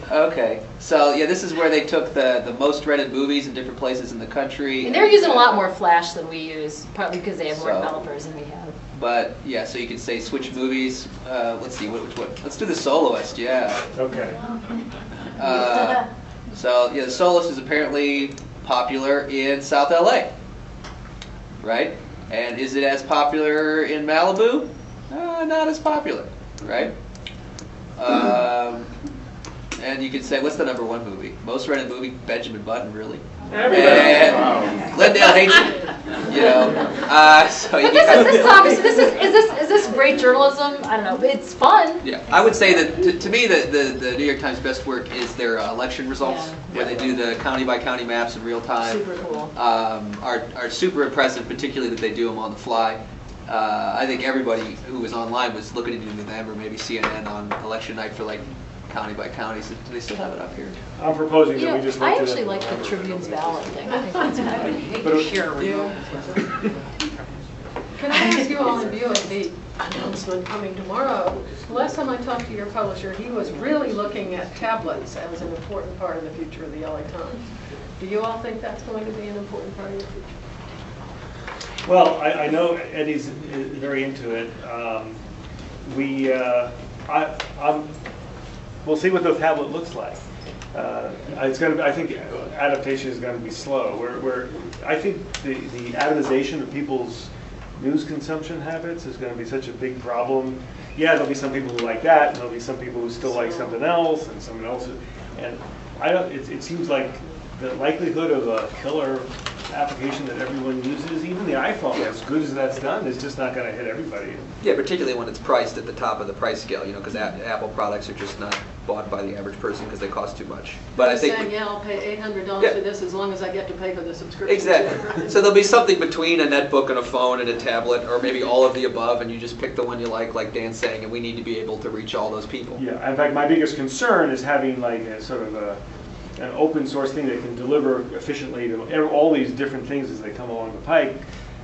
Okay. So, yeah, this is where they took the most rented movies in different places in the country. And they're using a lot more Flash than we use, partly because they have more So- developers than we have. But, yeah, so you can say switch movies. Let's see, which one? Let's do The Soloist, yeah. Okay. So, yeah, The Soloist is apparently popular in South LA, right? And is it as popular in Malibu? Not as popular, right? And you could say, what's the #1 movie? Most rented movie, Benjamin Button, really? And Glendale hates it. You know, so you But this is obviously is this great journalism? I don't know. It's fun. Yeah, I would say that to me the New York Times' best work is their election results, where they do the county by county maps in real time. Super cool. Are super impressive, particularly that they do them on the fly. I think everybody who was online was looking into them, or maybe CNN on election night for like county by county. So do they still have it up here? I'm proposing You that know, we just I look actually at like the Tribune's ballot thing. I think that's fun. But Share a remote. Can I ask you all in view of the announcement coming tomorrow? Last time I talked to your publisher, he was really looking at tablets as an important part of the future of the LA Times. Do you all think that's going to be an important part of the future? Well, I know Eddie's very into it. We'll see what the tablet looks like. It's going to. I think adaptation is going to be slow. I think the atomization of people's news consumption habits is going to be such a big problem. Yeah, there'll be some people who like that, and there'll be some people who still like something else, and someone else. And I don't. It seems like the likelihood of a killer application that everyone uses, even the iPhone, as good as that's done, is just not going to hit everybody. Yeah, particularly when it's priced at the top of the price scale, you know, because Apple products are just not bought by the average person because they cost too much. But I think saying, yeah, I'll pay $800 Yeah. for this as long as I get to pay for the subscription. exactly. So there'll be something between a netbook and a phone and a tablet, or maybe all of the above, and you just pick the one you like Dan's saying, and we need to be able to reach all those people. Yeah, in fact, my biggest concern is having like a sort of an open source thing that can deliver efficiently to all these different things as they come along the pike,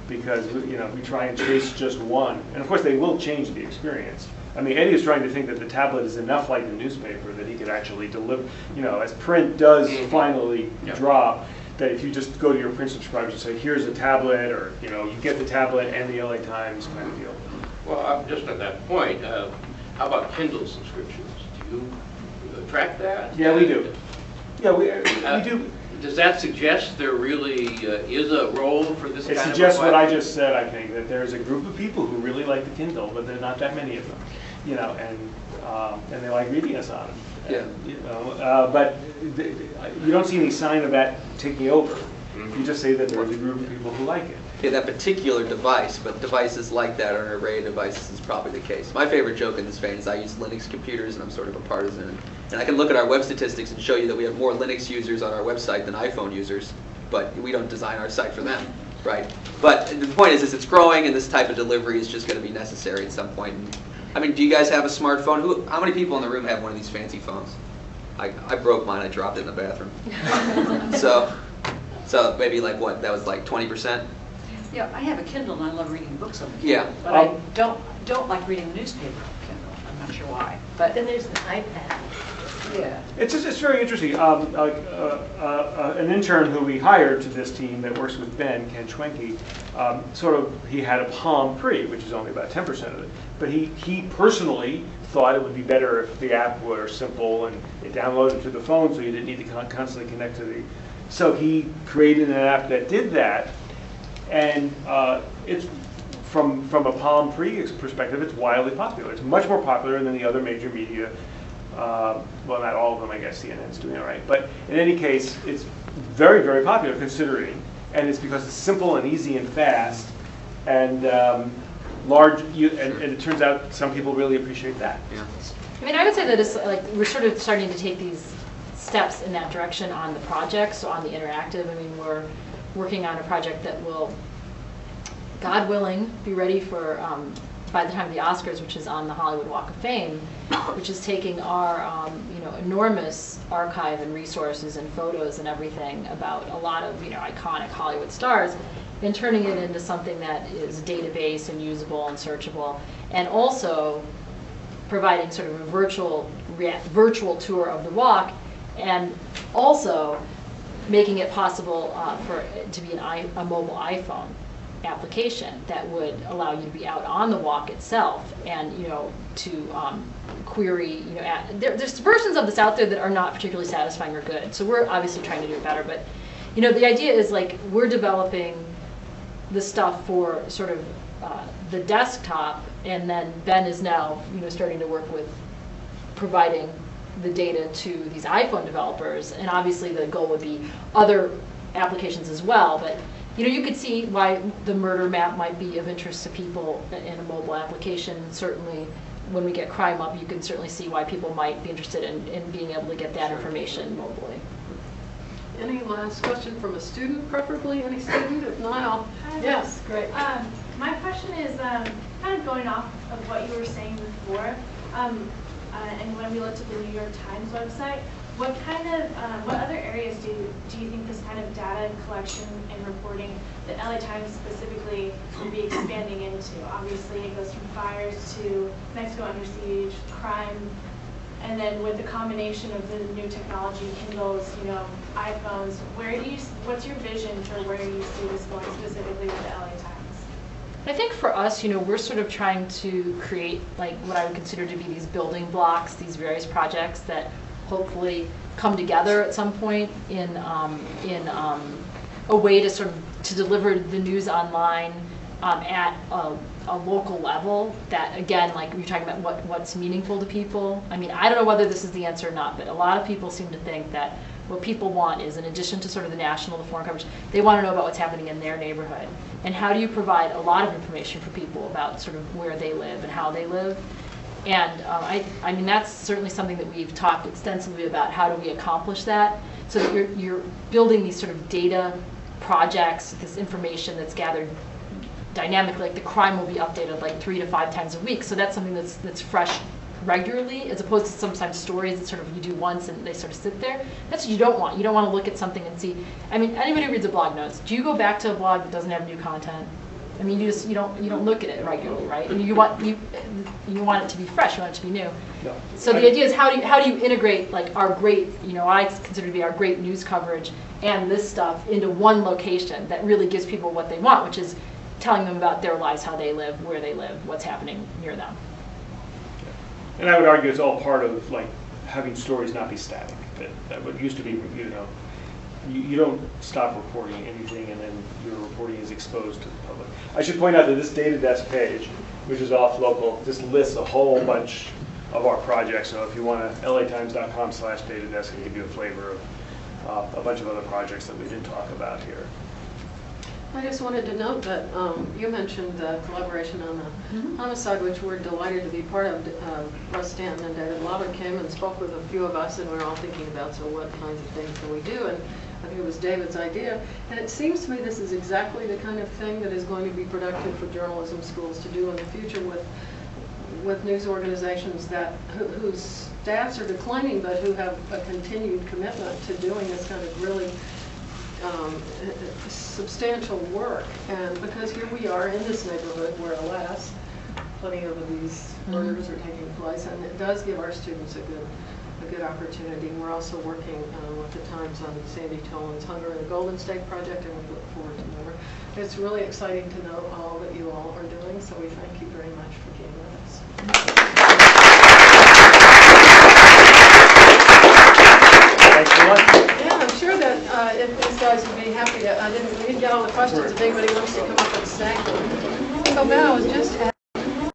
because we try and chase just one, and of course they will change the experience. I mean, Eddie is trying to think that the tablet is enough like the newspaper that he could actually deliver, as print does finally drop, that if you just go to your print subscribers and say, here's a tablet, or you get the tablet and the LA Times kind of deal. Well, just on that point, how about Kindle subscriptions? Do you track that? Yeah, we do. Yeah, we do. Does that suggest there really is a role for this kind It of suggests what I platform? just said, I think, that there's a group of people who really like the Kindle, but there are not that many of them, and they like reading us on it. Yeah. But you don't see any sign of that taking over. You just say that there's a group of people who like it. that particular device, but devices like that or an array of devices is probably the case. My favorite joke in this vein is I use Linux computers, and I'm sort of a partisan. And I can look at our web statistics and show you that we have more Linux users on our website than iPhone users, but we don't design our site for them, right? But the point is it's growing, and this type of delivery is just going to be necessary at some point. And, I mean, do you guys have a smartphone? How many people in the room have one of these fancy phones? I broke mine. I dropped it in the bathroom. So maybe like what? That was like 20%? Yeah, I have a Kindle and I love reading books on the Kindle. Yeah. But I don't like reading the newspaper on Kindle. I'm not sure why. But Then there's the iPad. yeah. It's very interesting. An intern who we hired to this team that works with Ben, Ken Schwenke, he had a Palm Pre, which is only about 10% of it. But he personally thought it would be better if the app were simple and it downloaded to the phone, so you didn't need to constantly connect to the. So he created an app that did that, and it's from a Palm Pre perspective, it's wildly popular. It's much more popular than the other major media. Well, not all of them, I guess. CNN's doing it right, but in any case, it's very, very popular considering, and it's because it's simple and easy and fast, and large. And it turns out some people really appreciate that. Yeah. I mean, I would say that it's like we're sort of starting to take these steps in that direction on the project, so on the interactive. I mean, we're working on a project that will, God willing, be ready for by the time of the Oscars, which is on the Hollywood Walk of Fame, which is taking our enormous archive and resources and photos and everything about a lot of iconic Hollywood stars, and turning it into something that is database and usable and searchable, and also providing sort of a virtual tour of the walk, and also making it possible for it to be a mobile iPhone application that would allow you to be out on the walk itself, and to query. There's versions of this out there that are not particularly satisfying or good. So we're obviously trying to do it better. But the idea is like we're developing the stuff for sort of the desktop, and then Ben is now starting to work with providing the data to these iPhone developers, and obviously the goal would be other applications as well. But you could see why the murder map might be of interest to people in a mobile application. Certainly, when we get crime up, you can certainly see why people might be interested in being able to get that information mobily. Any last question from a student, preferably? Any student? If not, I'll. Yes, great. My question is kind of going off of what you were saying before. And when we looked at the New York Times website, what other areas do you think this kind of data collection and reporting that LA Times specifically will be expanding into? Obviously, it goes from fires to Mexico under siege, crime, and then with the combination of the new technology, Kindles, iPhones. What's your vision for where you see this going specifically with the LA Times? I think for us, we're sort of trying to create like what I would consider to be these building blocks, these various projects that hopefully come together at some point in a way to sort of to deliver the news online at a local level. That again, like you're talking about what's meaningful to people. I mean, I don't know whether this is the answer or not, but a lot of people seem to think that what people want is, in addition to sort of the national, the foreign coverage, they want to know about what's happening in their neighborhood. And how do you provide a lot of information for people about sort of where they live and how they live? And I mean, that's certainly something that we've talked extensively about. How do we accomplish that? So that you're building these sort of data projects, this information that's gathered dynamically. Like the crime will be updated like 3 to 5 times a week. So that's something that's fresh regularly, as opposed to sometimes stories that sort of you do once and they sort of sit there. That's what you don't want. You don't want to look at something and see. I mean, anybody who reads a blog knows. Do you go back to a blog that doesn't have new content? I mean, you don't look at it regularly, right? And you want it to be fresh. You want it to be new. No. So the idea is how do you integrate like our great, I consider to be our great news coverage and this stuff into one location that really gives people what they want, which is telling them about their lives, how they live, where they live, what's happening near them. And I would argue it's all part of like having stories not be static. That what used to be, you don't stop reporting anything and then your reporting is exposed to the public. I should point out that this data desk page, which is off local, just lists a whole bunch of our projects. So if you want to, latimes.com/datadesk, it'll give you a flavor of a bunch of other projects that we didn't talk about here. I just wanted to note that you mentioned the collaboration on the homicide, which we're delighted to be part of. Russ Stanton and David Lauber came and spoke with a few of us, and we were all thinking about, so what kinds of things can we do? And I think it was David's idea. And it seems to me this is exactly the kind of thing that is going to be productive for journalism schools to do in the future with news organizations that whose staffs are declining, but who have a continued commitment to doing this kind of really substantial work. And because here we are in this neighborhood where, alas, plenty of these murders are taking place, and it does give our students a good opportunity. And we're also working with the Times on Sandy Tolan's Hunger in the Golden State Project, and we look forward to more. It's really exciting to know all that you all are doing, so we thank you very much for being with us. Thanks so much. Yeah, I'm sure that if these guys would be happy to, we didn't get all the questions, if anybody wants to come up and say. So Val was just